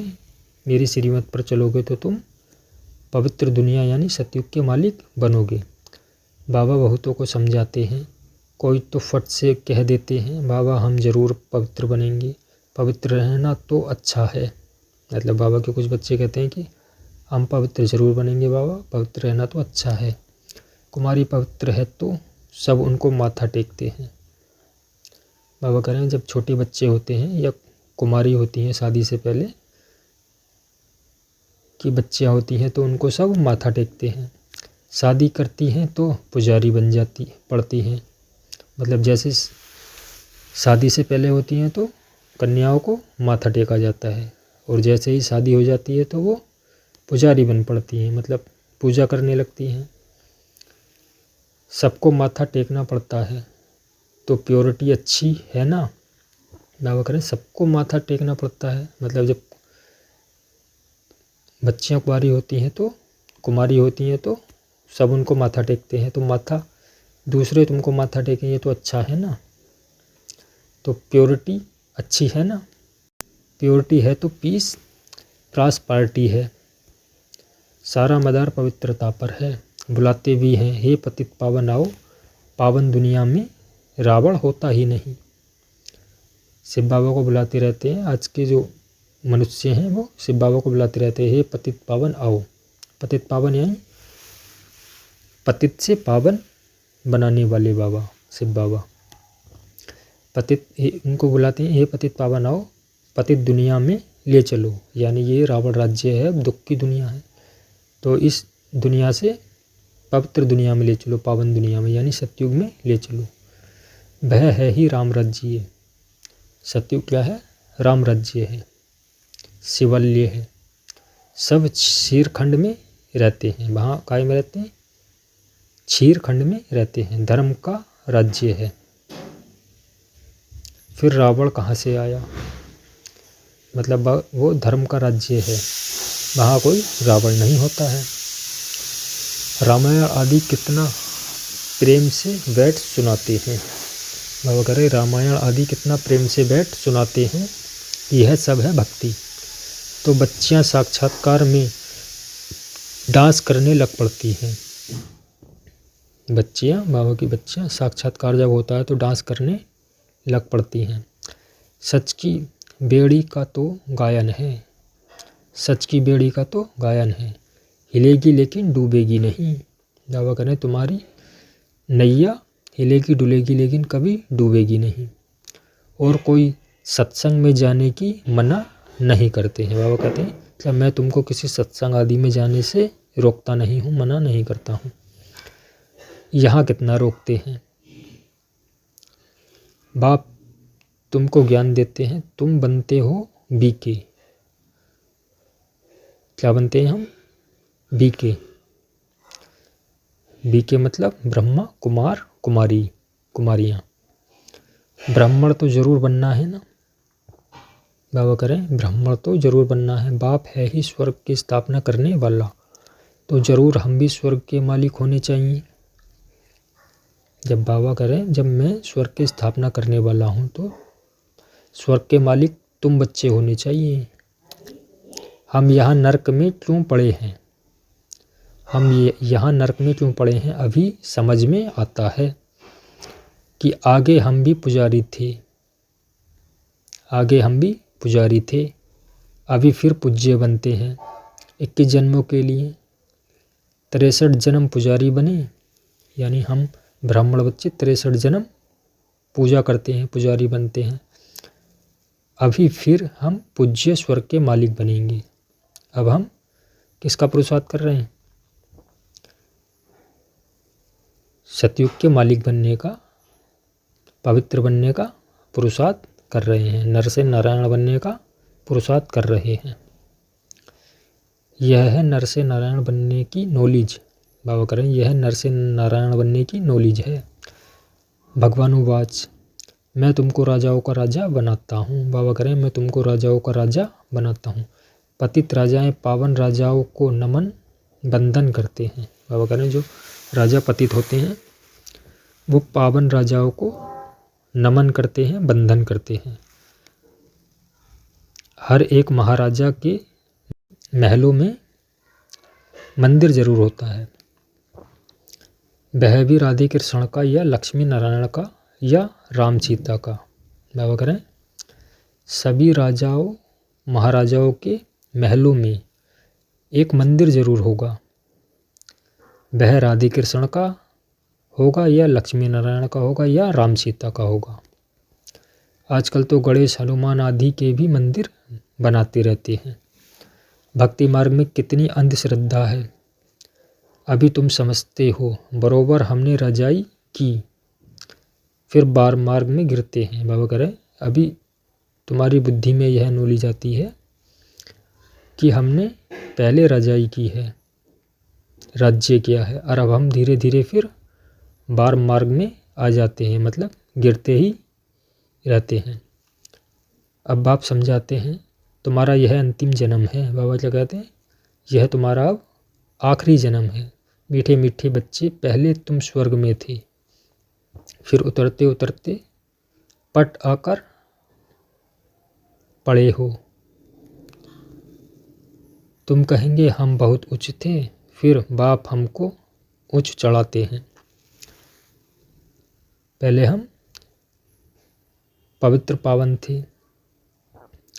मेरी श्रीमत पर चलोगे तो तुम पवित्र दुनिया यानी सतयुग के मालिक बनोगे। बाबा बहुतों को समझाते हैं, कोई तो फट से कह देते हैं बाबा हम ज़रूर पवित्र बनेंगे, पवित्र रहना तो अच्छा है। मतलब बाबा के कुछ बच्चे कहते हैं कि हम पवित्र ज़रूर बनेंगे बाबा, पवित्र रहना तो अच्छा है। कुमारी पवित्र है तो सब उनको माथा टेकते हैं। बाबा कह रहे हैं जब छोटे बच्चे होते हैं या कुमारी होती हैं शादी से पहले की बच्चियाँ होती हैं तो उनको सब माथा टेकते हैं। शादी करती हैं तो पुजारी बन पड़ती हैं। मतलब जैसे शादी से पहले होती हैं तो कन्याओं को माथा टेका जाता है और जैसे ही शादी हो जाती है तो वो पुजारी बन पड़ती हैं, मतलब पूजा करने लगती हैं। सबको माथा टेकना पड़ता है तो प्योरिटी अच्छी है ना। बाबा करें सबको माथा टेकना पड़ता है, मतलब जब बच्चियाँ कुमारी होती हैं तो सब उनको माथा टेकते हैं, तो माथा दूसरे तुमको माथा टेकेंगे तो अच्छा है ना। तो प्योरिटी अच्छी है ना। प्योरिटी है तो पीस प्रॉस्पेरिटी है। सारा मदार पवित्रता पर है। बुलाते भी हैं हे पतित पावन आओ, पावन दुनिया में रावण होता ही नहीं। शिव बाबा को बुलाते रहते हैं। आज के जो मनुष्य हैं वो शिव बाबा को बुलाते रहते हैं हे पतित पावन आओ। पतित पावन यानी पतित से पावन बनाने वाले बाबा शिव बाबा। पतित उनको बुलाते हैं हे पतित पावन आओ, पतित दुनिया में ले चलो, यानी ये रावण राज्य है, दुख की दुनिया है, तो इस दुनिया से पवित्र दुनिया में ले चलो, पावन दुनिया में यानी सतयुग में ले चलो। वह है ही राम राज्य। सतयुग क्या है? राम राज्य है, शिवल्य है। सब क्षीरखंड में रहते हैं। वहाँ काय में रहते हैं? क्षीरखंड में रहते हैं। धर्म का राज्य है। फिर रावण कहाँ से आया? मतलब वो धर्म का राज्य है, वहाँ कोई रावण नहीं होता है। रामायण आदि कितना प्रेम से बैठ सुनाते हैं। बाबा कह रहे रामायण आदि कितना प्रेम से बैठ सुनाते हैं, यह सब है भक्ति। तो बच्चियाँ साक्षात्कार में डांस करने लग पड़ती हैं। बच्चियाँ, बाबा की बच्चियाँ साक्षात्कार जब होता है तो डांस करने लग पड़ती हैं। सच की बेड़ी का तो गायन है, सच की बेड़ी का तो गायन है, हिलेगी लेकिन डूबेगी नहीं। बाबा कह रहे तुम्हारी नैया हिलेगी डुलेगी लेकिन कभी डूबेगी नहीं। और कोई सत्संग में जाने की मना नहीं करते हैं। बाबा कहते हैं क्या मैं तुमको किसी सत्संग आदि में जाने से रोकता नहीं हूँ, मना नहीं करता हूँ। यहाँ कितना रोकते हैं। बाप तुमको ज्ञान देते हैं, तुम बनते हो बीके। क्या बनते हैं हम? बीके। बीके मतलब ब्रह्मा कुमार कुमारी कुमारियाँ। ब्राह्मण तो जरूर बनना है ना। बाबा करें ब्राह्मण तो जरूर बनना है। बाप है ही स्वर्ग की स्थापना करने वाला, तो जरूर हम भी स्वर्ग के मालिक होने चाहिए। जब बाबा करें जब मैं स्वर्ग की स्थापना करने वाला हूँ तो स्वर्ग के मालिक तुम बच्चे होने चाहिए। हम यहाँ नरक में क्यों पड़े हैं, हम यहाँ नरक में क्यों पड़े हैं, अभी समझ में आता है कि आगे हम भी पुजारी थे, आगे हम भी पुजारी थे, अभी फिर पूज्य बनते हैं 21 जन्मों के लिए। 63 जन्म पुजारी बने, यानी हम ब्राह्मण बच्चे 63 जन्म पूजा करते हैं, पुजारी बनते हैं। अभी फिर हम पूज्य स्वर्ग के मालिक बनेंगे। अब हम किसका पुरुषार्थ कर रहे हैं? सतयुग के मालिक बनने का, पवित्र बनने का पुरुषार्थ कर रहे हैं। नर से नारायण बनने का पुरुषार्थ कर रहे हैं। यह है नर से नारायण बनने की नॉलेज। बाबा करें यह नर से नारायण बनने की नॉलेज है। भगवानुवाच मैं तुमको राजाओं का राजा बनाता हूँ। बाबा करें मैं तुमको राजाओं का राजा बनाता हूँ। पतित राजाएं पावन राजाओं को नमन बंदन करते हैं। बाबा करें जो राजा पतित होते हैं वो पावन राजाओं को नमन करते हैं, बंधन करते हैं। हर एक महाराजा के महलों में मंदिर जरूर होता है, वह भी राधे कृष्ण का या लक्ष्मी नारायण का या राम सीता का। बाबा करें सभी राजाओं महाराजाओं के महलों में एक मंदिर जरूर होगा, वह राधे कृष्ण का होगा या लक्ष्मी नारायण का होगा या राम सीता का होगा। आजकल तो गणेश हनुमान आदि के भी मंदिर बनाते रहते हैं। भक्ति मार्ग में कितनी अंधश्रद्धा है, अभी तुम समझते हो। बरोबर हमने रजाई की, फिर बार मार्ग में गिरते हैं। बाबा कह रहे अभी तुम्हारी बुद्धि में यह नॉलेज आती है कि हमने पहले रजाई की है, राज्य किया है, और अब हम धीरे धीरे फिर बार मार्ग में आ जाते हैं, मतलब गिरते ही रहते हैं। अब बाप समझाते हैं तुम्हारा यह अंतिम जन्म है। बाबा क्या कहते हैं यह तुम्हारा अब आखिरी जन्म है। मीठे मीठे बच्चे, पहले तुम स्वर्ग में थे, फिर उतरते उतरते पट आकर पड़े हो। तुम कहेंगे हम बहुत उच्च थे, फिर बाप हमको उच्च चढ़ाते हैं। पहले हम पवित्र पावन थे,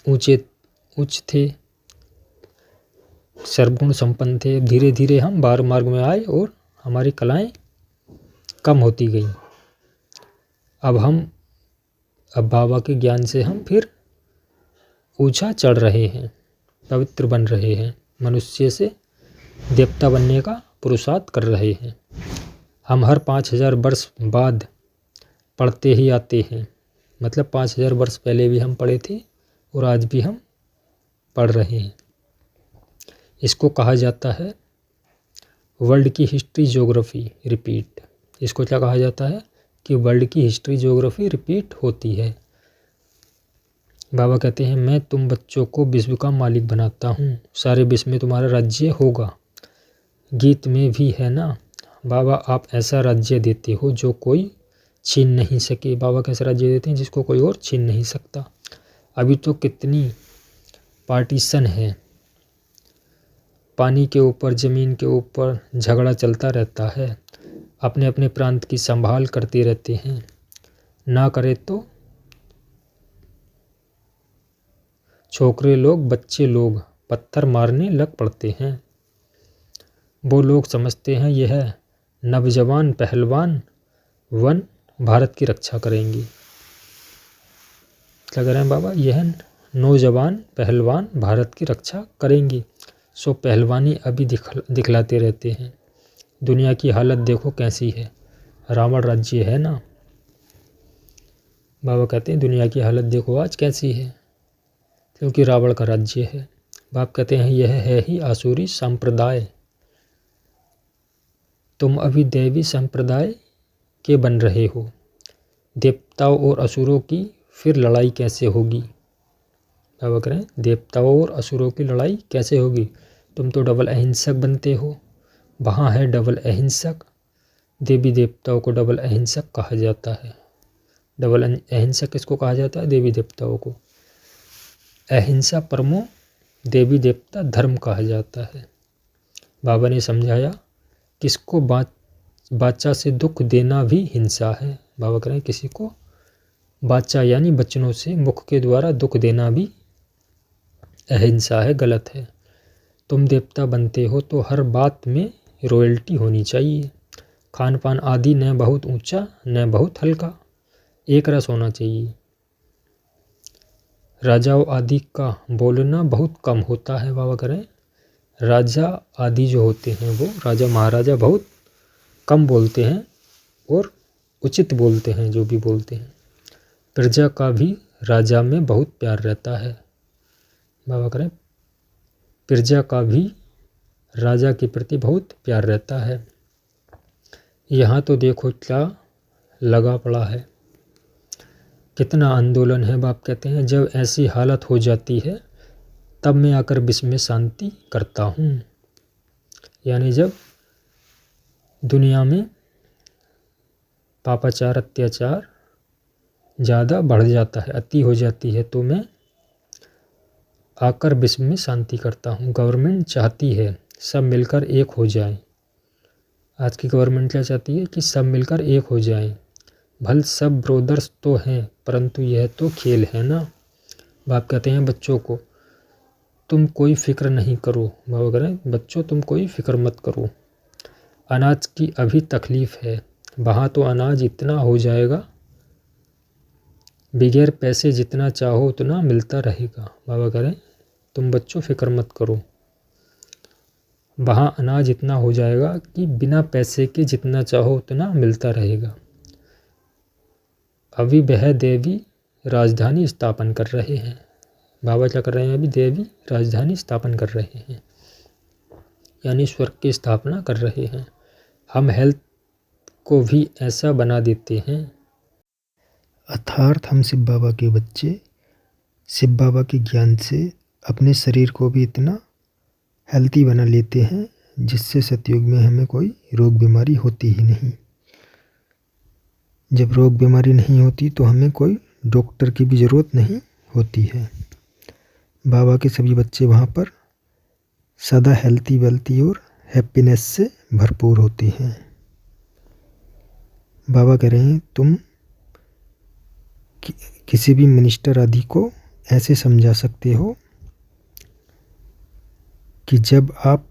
उच्च थे, सर्वगुण संपन्न थे। धीरे धीरे हम बार मार्ग में आए और हमारी कलाएं कम होती गई। अब बाबा के ज्ञान से हम फिर ऊंचा चढ़ रहे हैं, पवित्र बन रहे हैं, मनुष्य से देवता बनने का पुरुषार्थ कर रहे हैं। हम हर 5000 वर्ष बाद पढ़ते ही आते हैं, मतलब 5000 वर्ष पहले भी हम पढ़े थे और आज भी हम पढ़ रहे हैं। इसको कहा जाता है वर्ल्ड की हिस्ट्री ज्योग्राफी रिपीट। इसको क्या कहा जाता है कि वर्ल्ड की हिस्ट्री ज्योग्राफी रिपीट होती है। बाबा कहते हैं मैं तुम बच्चों को विश्व का मालिक बनाता हूँ, सारे विश्व में तुम्हारा राज्य होगा। गीत में भी है ना, बाबा आप ऐसा राज्य देते हो जो कोई छीन नहीं सके। बाबा कैसा राज्य देते हैं जिसको कोई और छीन नहीं सकता। अभी तो कितनी पार्टीशन है, पानी के ऊपर, ज़मीन के ऊपर झगड़ा चलता रहता है, अपने अपने प्रांत की संभाल करते रहते हैं। ना करे तो छोकरे लोग, बच्चे लोग पत्थर मारने लग पड़ते हैं। वो लोग समझते हैं यह नवजवान पहलवान वन भारत की रक्षा करेंगे। क्या कह रहे हैं बाबा, यह नौजवान पहलवान भारत की रक्षा करेंगे। सो पहलवानी अभी दिखलाते रहते हैं। दुनिया की हालत देखो कैसी है, रावण राज्य है ना। बाबा कहते हैं दुनिया की हालत देखो आज कैसी है, क्योंकि रावण का राज्य है। बाप कहते हैं यह है ही आसुरी संप्रदाय। तुम अभी दैवी संप्रदाय के बन रहे हो। देवताओं और असुरों की फिर लड़ाई कैसे होगी। बाबा कह रहे हैं देवताओं और असुरों की लड़ाई कैसे होगी। तुम तो डबल अहिंसक बनते हो। वहाँ है डबल अहिंसक। देवी देवताओं को डबल अहिंसक कहा जाता है। डबल अहिंसक किसको कहा जाता है, देवी देवताओं को। अहिंसा परमो देवी देवता धर्म कहा जाता है। बाबा ने समझाया किसको बाचा से दुख देना भी हिंसा है। बाबा कह रहे हैं किसी को बाचा यानी बचनों से मुख के द्वारा दुख देना भी अहिंसा है, गलत है। तुम देवता बनते हो तो हर बात में रॉयल्टी होनी चाहिए। खान पान आदि न बहुत ऊंचा न बहुत हल्का, एक रस होना चाहिए। राजाओं आदि का बोलना बहुत कम होता है। बाबा कह रहे हैं राजा आदि जो होते हैं वो राजा महाराजा बहुत कम बोलते हैं और उचित बोलते हैं जो भी बोलते हैं। प्रजा का भी राजा में बहुत प्यार रहता है। बाबा कह रहे हैं प्रजा का भी राजा के प्रति बहुत प्यार रहता है। यहाँ तो देखो क्या लगा पड़ा है, कितना आंदोलन है। बाप कहते हैं जब ऐसी हालत हो जाती है तब मैं आकर विश्व में शांति करता हूँ। यानी जब दुनिया में पापाचार अत्याचार ज़्यादा बढ़ जाता है, अति हो जाती है, तो मैं आकर विश्व में शांति करता हूँ। गवर्नमेंट चाहती है सब मिलकर एक हो जाए। आज की गवर्नमेंट क्या चाहती है कि सब मिलकर एक हो जाए। भल सब ब्रोदर्स तो हैं परंतु यह तो खेल है ना। बाप कहते हैं बच्चों को तुम कोई फिक्र नहीं करो। बाबा कह रहे हैं बच्चों तुम कोई फिक्र मत करो। अनाज की अभी तकलीफ़ है, वहाँ तो अनाज इतना हो जाएगा, बगैर पैसे जितना चाहो उतना मिलता रहेगा। बाबा कह रहे हैं तुम बच्चों फिक्र मत करो, वहाँ अनाज इतना हो जाएगा कि बिना पैसे के जितना चाहो उतना मिलता रहेगा। अभी वह देवी राजधानी स्थापन कर रहे हैं। बाबा क्या कर रहे हैं, अभी देवी राजधानी स्थापन कर रहे हैं, यानी स्वर्ग की स्थापना कर रहे हैं। हम हेल्थ को भी ऐसा बना देते हैं। अर्थात हम शिव बाबा के बच्चे शिव बाबा के ज्ञान से अपने शरीर को भी इतना हेल्थी बना लेते हैं जिससे सतयुग में हमें कोई रोग बीमारी होती ही नहीं। जब रोग बीमारी नहीं होती तो हमें कोई डॉक्टर की भी ज़रूरत नहीं होती है। बाबा के सभी बच्चे वहाँ पर सदा हेल्थी वेल्थी और हैप्पीनेस से भरपूर होते हैं। बाबा कह रहे हैं तुम किसी भी मिनिस्टर आदि को ऐसे समझा सकते हो कि जब आप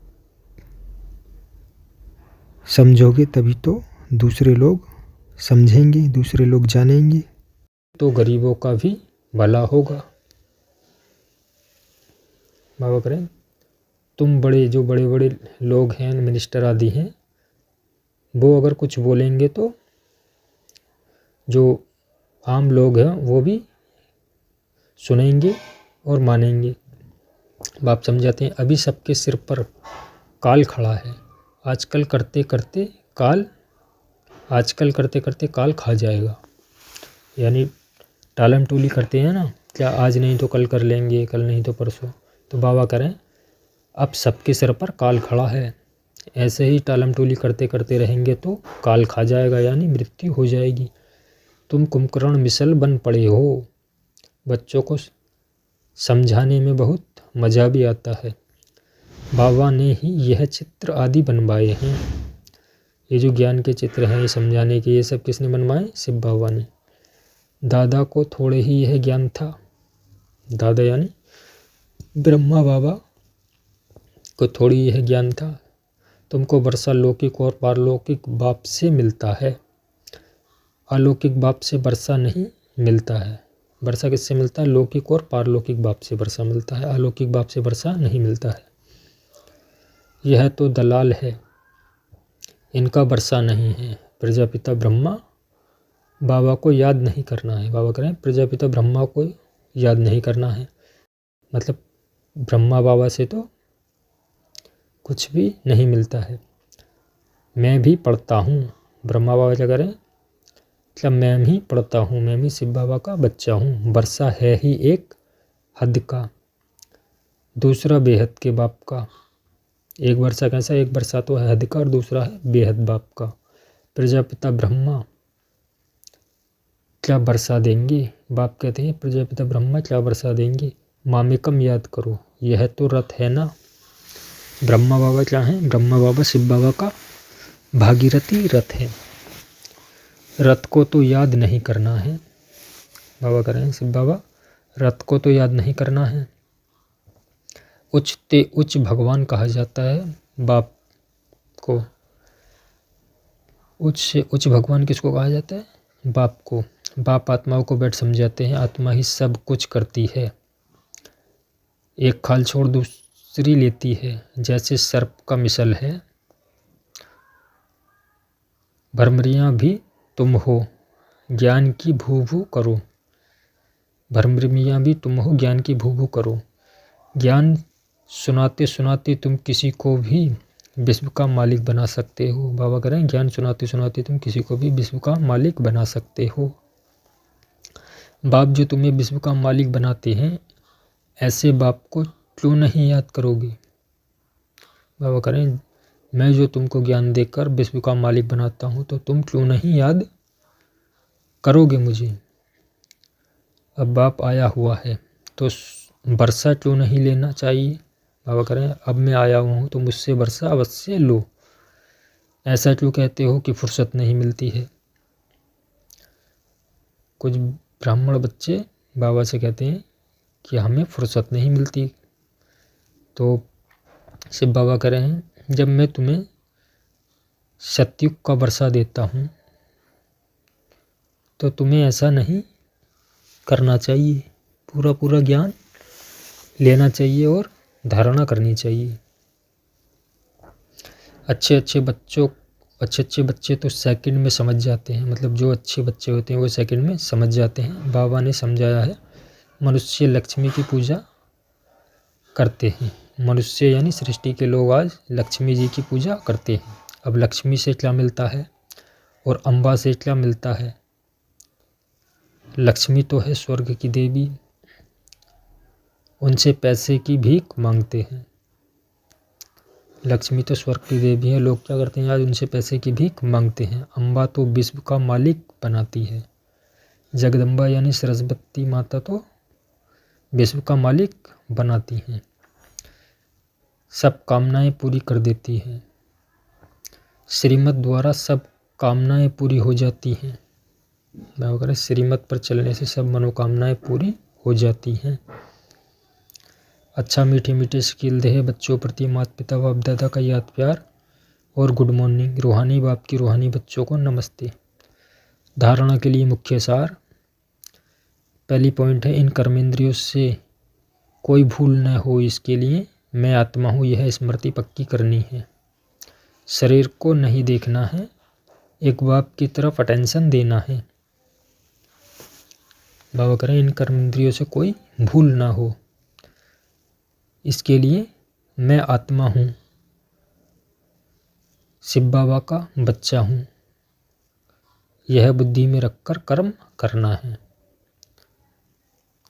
समझोगे तभी तो दूसरे लोग समझेंगे, दूसरे लोग जानेंगे, तो गरीबों का भी भला होगा। बाबा करें तुम जो बड़े बड़े लोग हैं, मिनिस्टर आदि हैं, वो अगर कुछ बोलेंगे तो जो आम लोग हैं वो भी सुनेंगे और मानेंगे। बाप समझाते हैं अभी सबके सिर पर काल खड़ा है। आजकल करते करते काल खा जाएगा। यानी टालम टूली करते हैं ना, क्या आज नहीं तो कल कर लेंगे, कल नहीं तो परसों। तो बाबा करें अब सबके सिर पर काल खड़ा है, ऐसे ही टालम टोली करते करते रहेंगे तो काल खा जाएगा, यानी मृत्यु हो जाएगी। तुम कुंभकर्ण मिसल बन पड़े हो। बच्चों को समझाने में बहुत मज़ा भी आता है। बाबा ने ही यह चित्र आदि बनवाए हैं। ये जो ज्ञान के चित्र हैं, ये समझाने के, ये सब किसने बनवाए? शिव बाबा ने। दादा को थोड़े ही यह ज्ञान था। दादा यानी ब्रह्मा बाबा को थोड़ी यह ज्ञान था। तुमको वर्षा लौकिक और पारलौकिक बाप से मिलता है, अलौकिक बाप से वर्षा नहीं मिलता है। वर्षा किससे मिलता है? लौकिक और पारलौकिक बाप से वर्षा मिलता है, अलौकिक बाप से वर्षा नहीं मिलता है। यह तो दलाल है, इनका वर्षा नहीं है। प्रजापिता ब्रह्मा बाबा को याद नहीं करना है। बाबा कह रहे हैं प्रजापिता ब्रह्मा को याद नहीं करना है, मतलब ब्रह्मा बाबा से तो कुछ भी नहीं मिलता है। मैं भी पढ़ता हूँ। ब्रह्मा बाबा क्या करें? मतलब मैं भी पढ़ता हूँ, मैं भी शिव बाबा का बच्चा हूँ। वर्षा है ही एक हद का, दूसरा बेहद के बाप का। एक वर्षा कैसा? एक वर्षा तो है हद का और दूसरा है बेहद बाप का। प्रजापिता ब्रह्मा क्या वर्षा देंगे? बाप कहते हैं प्रजापिता ब्रह्मा क्या वर्षा देंगे? मामेकम याद करो, यह तो रथ है ना। ब्रह्मा बाबा क्या हैं? ब्रह्मा बाबा शिव बाबा का भागीरथी रथ है। रथ को तो याद नहीं करना है। बाबा कह रहे हैं शिव बाबा रथ को तो याद नहीं करना है। उच्च ते उच्च भगवान कहा जाता है बाप को। उच्च से उच्च भगवान किसको कहा जाता है? बाप को। बाप आत्माओं को बैठ समझाते हैं, आत्मा ही सब कुछ करती है, एक खाल छोड़ दूसरी लेती है। जैसे सर्प का मिसल है, भ्रमरियाँ भी तुम हो, ज्ञान की भू भू करो। भ्रमरियाँ भी तुम हो, ज्ञान की भू भू करो। ज्ञान सुनाते सुनाते तुम किसी को भी विश्व का मालिक बना सकते हो। बाबा कह रहे हैं ज्ञान सुनाते सुनाते तुम किसी को भी विश्व का मालिक बना सकते हो। बाप जो तुम्हें विश्व का मालिक बनाते हैं, ऐसे बाप को क्यों नहीं याद करोगे? बाबा कह रहे हैं मैं जो तुमको ज्ञान देकर विश्व का मालिक बनाता हूँ, तो तुम क्यों नहीं याद करोगे मुझे? अब बाप आया हुआ है तो वर्षा क्यों नहीं लेना चाहिए? बाबा कह रहे हैं अब मैं आया हुआ हूँ तो मुझसे वर्षा अवश्य लो। ऐसा क्यों कहते हो कि फुर्सत नहीं मिलती है? कुछ ब्राह्मण बच्चे बाबा से कहते हैं कि हमें फुर्सत नहीं मिलती। तो शिव बाबा कह रहे हैं जब मैं तुम्हें सतयुग का वर्षा देता हूँ तो तुम्हें ऐसा नहीं करना चाहिए, पूरा पूरा ज्ञान लेना चाहिए और धारणा करनी चाहिए। अच्छे अच्छे बच्चे तो सेकंड में समझ जाते हैं, मतलब जो अच्छे बच्चे होते हैं वो सेकंड में समझ जाते हैं। बाबा ने समझाया है मनुष्य लक्ष्मी की पूजा करते हैं। मनुष्य यानी सृष्टि के लोग आज लक्ष्मी जी की पूजा करते हैं। अब लक्ष्मी से क्या मिलता है और अम्बा से क्या मिलता है? लक्ष्मी तो है स्वर्ग की देवी, उनसे पैसे की भीख मांगते हैं। लक्ष्मी तो स्वर्ग की देवी है, लोग क्या करते हैं आज उनसे पैसे की भीख मांगते हैं। अम्बा तो विश्व का मालिक बनाती है। जगदम्बा यानी सरस्वती माता तो विश्व का मालिक बनाती हैं, सब कामनाएं पूरी कर देती हैं। श्रीमत द्वारा सब कामनाएं पूरी हो जाती हैं। मैं कह रहा श्रीमत पर चलने से सब मनोकामनाएं पूरी हो जाती हैं। अच्छा मीठे मीठे स्किल दे बच्चों प्रति माता पिता बाप दादा का याद प्यार और गुड मॉर्निंग। रूहानी बाप की रूहानी बच्चों को नमस्ते। धारणा के लिए मुख्य सार। पहली पॉइंट है इन कर्मेंद्रियों से कोई भूल न हो, इसके लिए मैं आत्मा हूँ यह स्मृति पक्की करनी है। शरीर को नहीं देखना है, एक बाप की तरफ अटेंशन देना है। बाबा करें इन कर्मेंद्रियों से कोई भूल ना हो, इसके लिए मैं आत्मा हूँ, शिव बाबा का बच्चा हूँ, यह बुद्धि में रखकर कर्म करना है।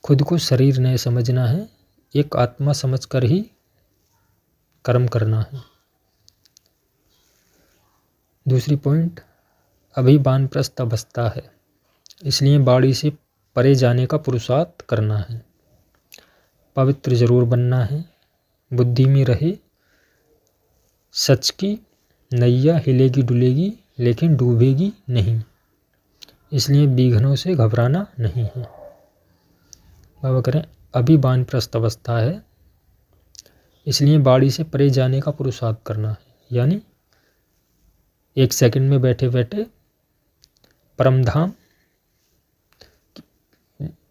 खुद को शरीर नहीं समझना है, एक आत्मा समझकर ही कर्म करना है। दूसरी पॉइंट, अभी वानप्रस्थ अवस्था है, इसलिए बाड़ी से परे जाने का पुरुषार्थ करना है। पवित्र जरूर बनना है, बुद्धि में रहे सच की नैया हिलेगी डुलेगी लेकिन डूबेगी नहीं, इसलिए विघ्नों से घबराना नहीं है। बाबा करें अभी वानप्रस्थ अवस्था है, इसलिए बाड़ी से परे जाने का पुरुषार्थ करना है, यानी 1 सेकंड में बैठे बैठे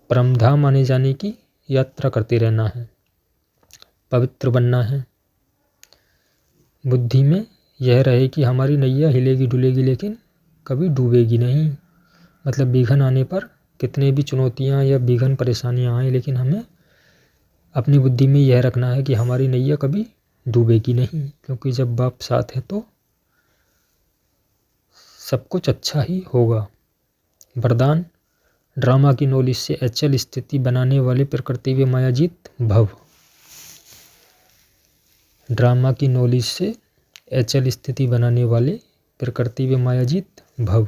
परमधाम आने जाने की यात्रा करते रहना है। पवित्र बनना है, बुद्धि में यह रहे कि हमारी नैया हिलेगी डुलेगी लेकिन कभी डूबेगी नहीं। मतलब विघ्न आने पर कितने भी चुनौतियां या विघ्न परेशानियां आए, लेकिन हमें अपनी बुद्धि में यह रखना है कि हमारी नैया कभी डूबेगी नहीं, क्योंकि जब बाप साथ है तो सब कुछ अच्छा ही होगा। वरदान, ड्रामा की नॉलेज से अचल स्थिति बनाने वाले प्रकृति व मायाजीत भव। ड्रामा की नॉलेज से अचल स्थिति बनाने वाले प्रकृति व मायाजीत भव।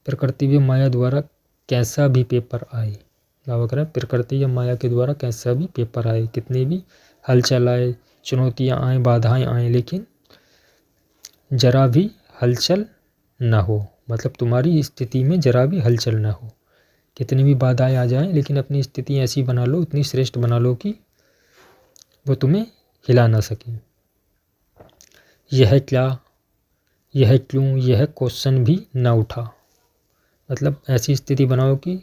प्रकृति व माया द्वारा कैसा भी पेपर आए, बाबा कह रहे हैं प्रकृति या माया के द्वारा कैसा भी पेपर आए, कितनी भी हलचल आए, चुनौतियां आए, बाधाएं आए, लेकिन जरा भी हलचल ना हो। मतलब तुम्हारी स्थिति में जरा भी हलचल ना हो, कितनी भी बाधाएं आ जाएं, लेकिन अपनी स्थिति ऐसी बना लो, इतनी श्रेष्ठ बना लो कि वो तुम्हें हिला ना सके। यह क्या, यह क्यों, यह क्वेश्चन भी ना उठा। मतलब ऐसी स्थिति बनाओ कि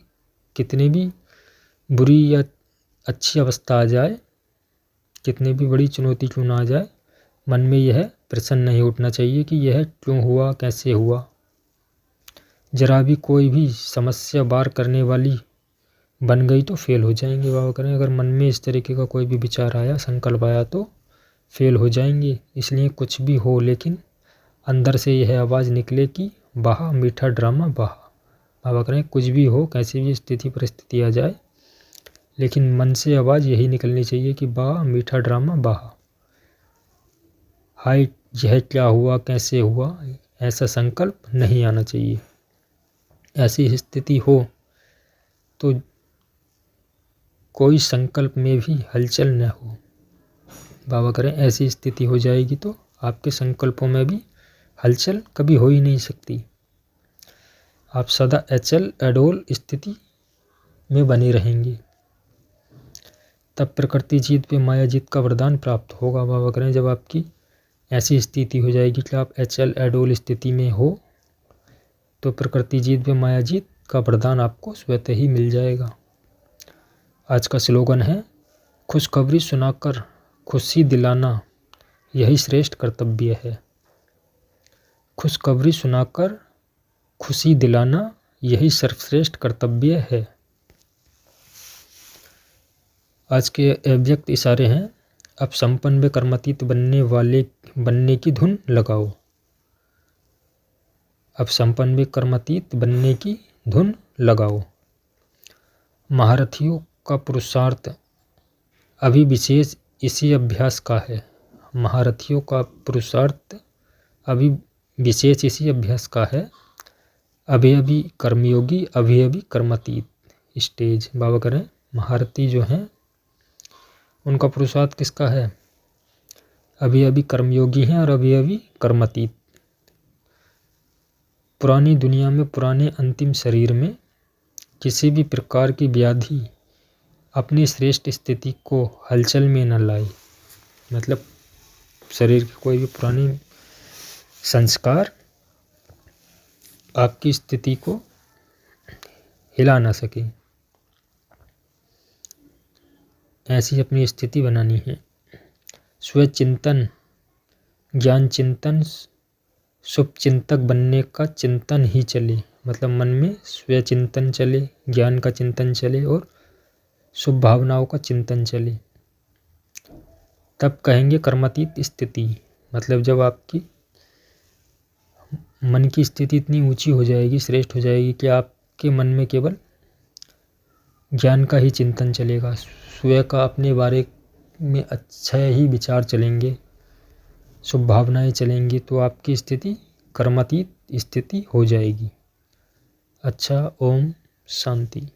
कितनी भी बुरी या अच्छी अवस्था आ जाए, कितनी भी बड़ी चुनौती क्यों ना आ जाए, मन में यह प्रश्न नहीं उठना चाहिए कि यह क्यों हुआ, कैसे हुआ। जरा भी कोई भी समस्या बार करने वाली बन गई तो फेल हो जाएंगे। बाबा करें अगर मन में इस तरीके का कोई भी विचार आया, संकल्प आया तो फेल हो जाएंगे। इसलिए कुछ भी हो लेकिन अंदर से यह आवाज़ निकले कि बहा मीठा ड्रामा बहा। बाबा करें कुछ भी हो, कैसी भी स्थिति परिस्थिति आ जाए, लेकिन मन से आवाज़ यही निकलनी चाहिए कि बहा मीठा ड्रामा बहा। हाय यह क्या हुआ, कैसे हुआ, ऐसा संकल्प नहीं आना चाहिए। ऐसी स्थिति हो तो कोई संकल्प में भी हलचल न हो। बाबा करें ऐसी स्थिति हो जाएगी तो आपके संकल्पों में भी हलचल कभी हो ही नहीं सकती। आप सदा अचल अडोल स्थिति में बने रहेंगे। तब प्रकृति जीत पे माया जीत का वरदान प्राप्त होगा। बाबा करें जब आपकी ऐसी स्थिति हो जाएगी कि आप अचल अडोल स्थिति में हो तो प्रकृति जीत पे माया जीत का वरदान आपको स्वतः ही मिल जाएगा। आज का स्लोगन है, खुशखबरी सुनाकर खुशी दिलाना यही श्रेष्ठ कर्तव्य है। खुशखबरी सुनाकर खुशी दिलाना यही सर्वश्रेष्ठ कर्तव्य है। आज के अव्यक्त इशारे हैं, अब संपन्न व कर्मातीत बनने की धुन लगाओ। अब संपन्न व कर्मातीत बनने की धुन लगाओ। महारथियों का पुरुषार्थ अभी विशेष इसी अभ्यास का है। महारथियों का पुरुषार्थ अभी विशेष इसी अभ्यास का है। अभी अभी कर्मयोगी, अभी अभी कर्मातीत स्टेज। बाबा करें महारथी जो हैं उनका पुरुषार्थ किसका है? अभी अभी कर्मयोगी हैं और अभी अभी कर्मातीत। पुरानी दुनिया में, पुराने अंतिम शरीर में किसी भी प्रकार की व्याधि अपनी श्रेष्ठ स्थिति को हलचल में न लाए। मतलब शरीर के कोई भी पुरानी संस्कार आपकी स्थिति को हिला ना सके, ऐसी अपनी स्थिति बनानी है। स्वचिंतन, ज्ञान चिंतन, शुभ चिंतक बनने का चिंतन ही चले। मतलब मन में स्वचिंतन चले, ज्ञान का चिंतन चले और शुभ भावनाओं का चिंतन चले, तब कहेंगे कर्मातीत स्थिति। मतलब जब आपकी मन की स्थिति इतनी ऊंची हो जाएगी, श्रेष्ठ हो जाएगी कि आपके मन में केवल ज्ञान का ही चिंतन चलेगा, स्वयं का अपने बारे में अच्छे ही विचार चलेंगे, शुभ भावनाएं चलेंगी, तो आपकी स्थिति कर्मातीत स्थिति हो जाएगी। अच्छा, ओम शांति।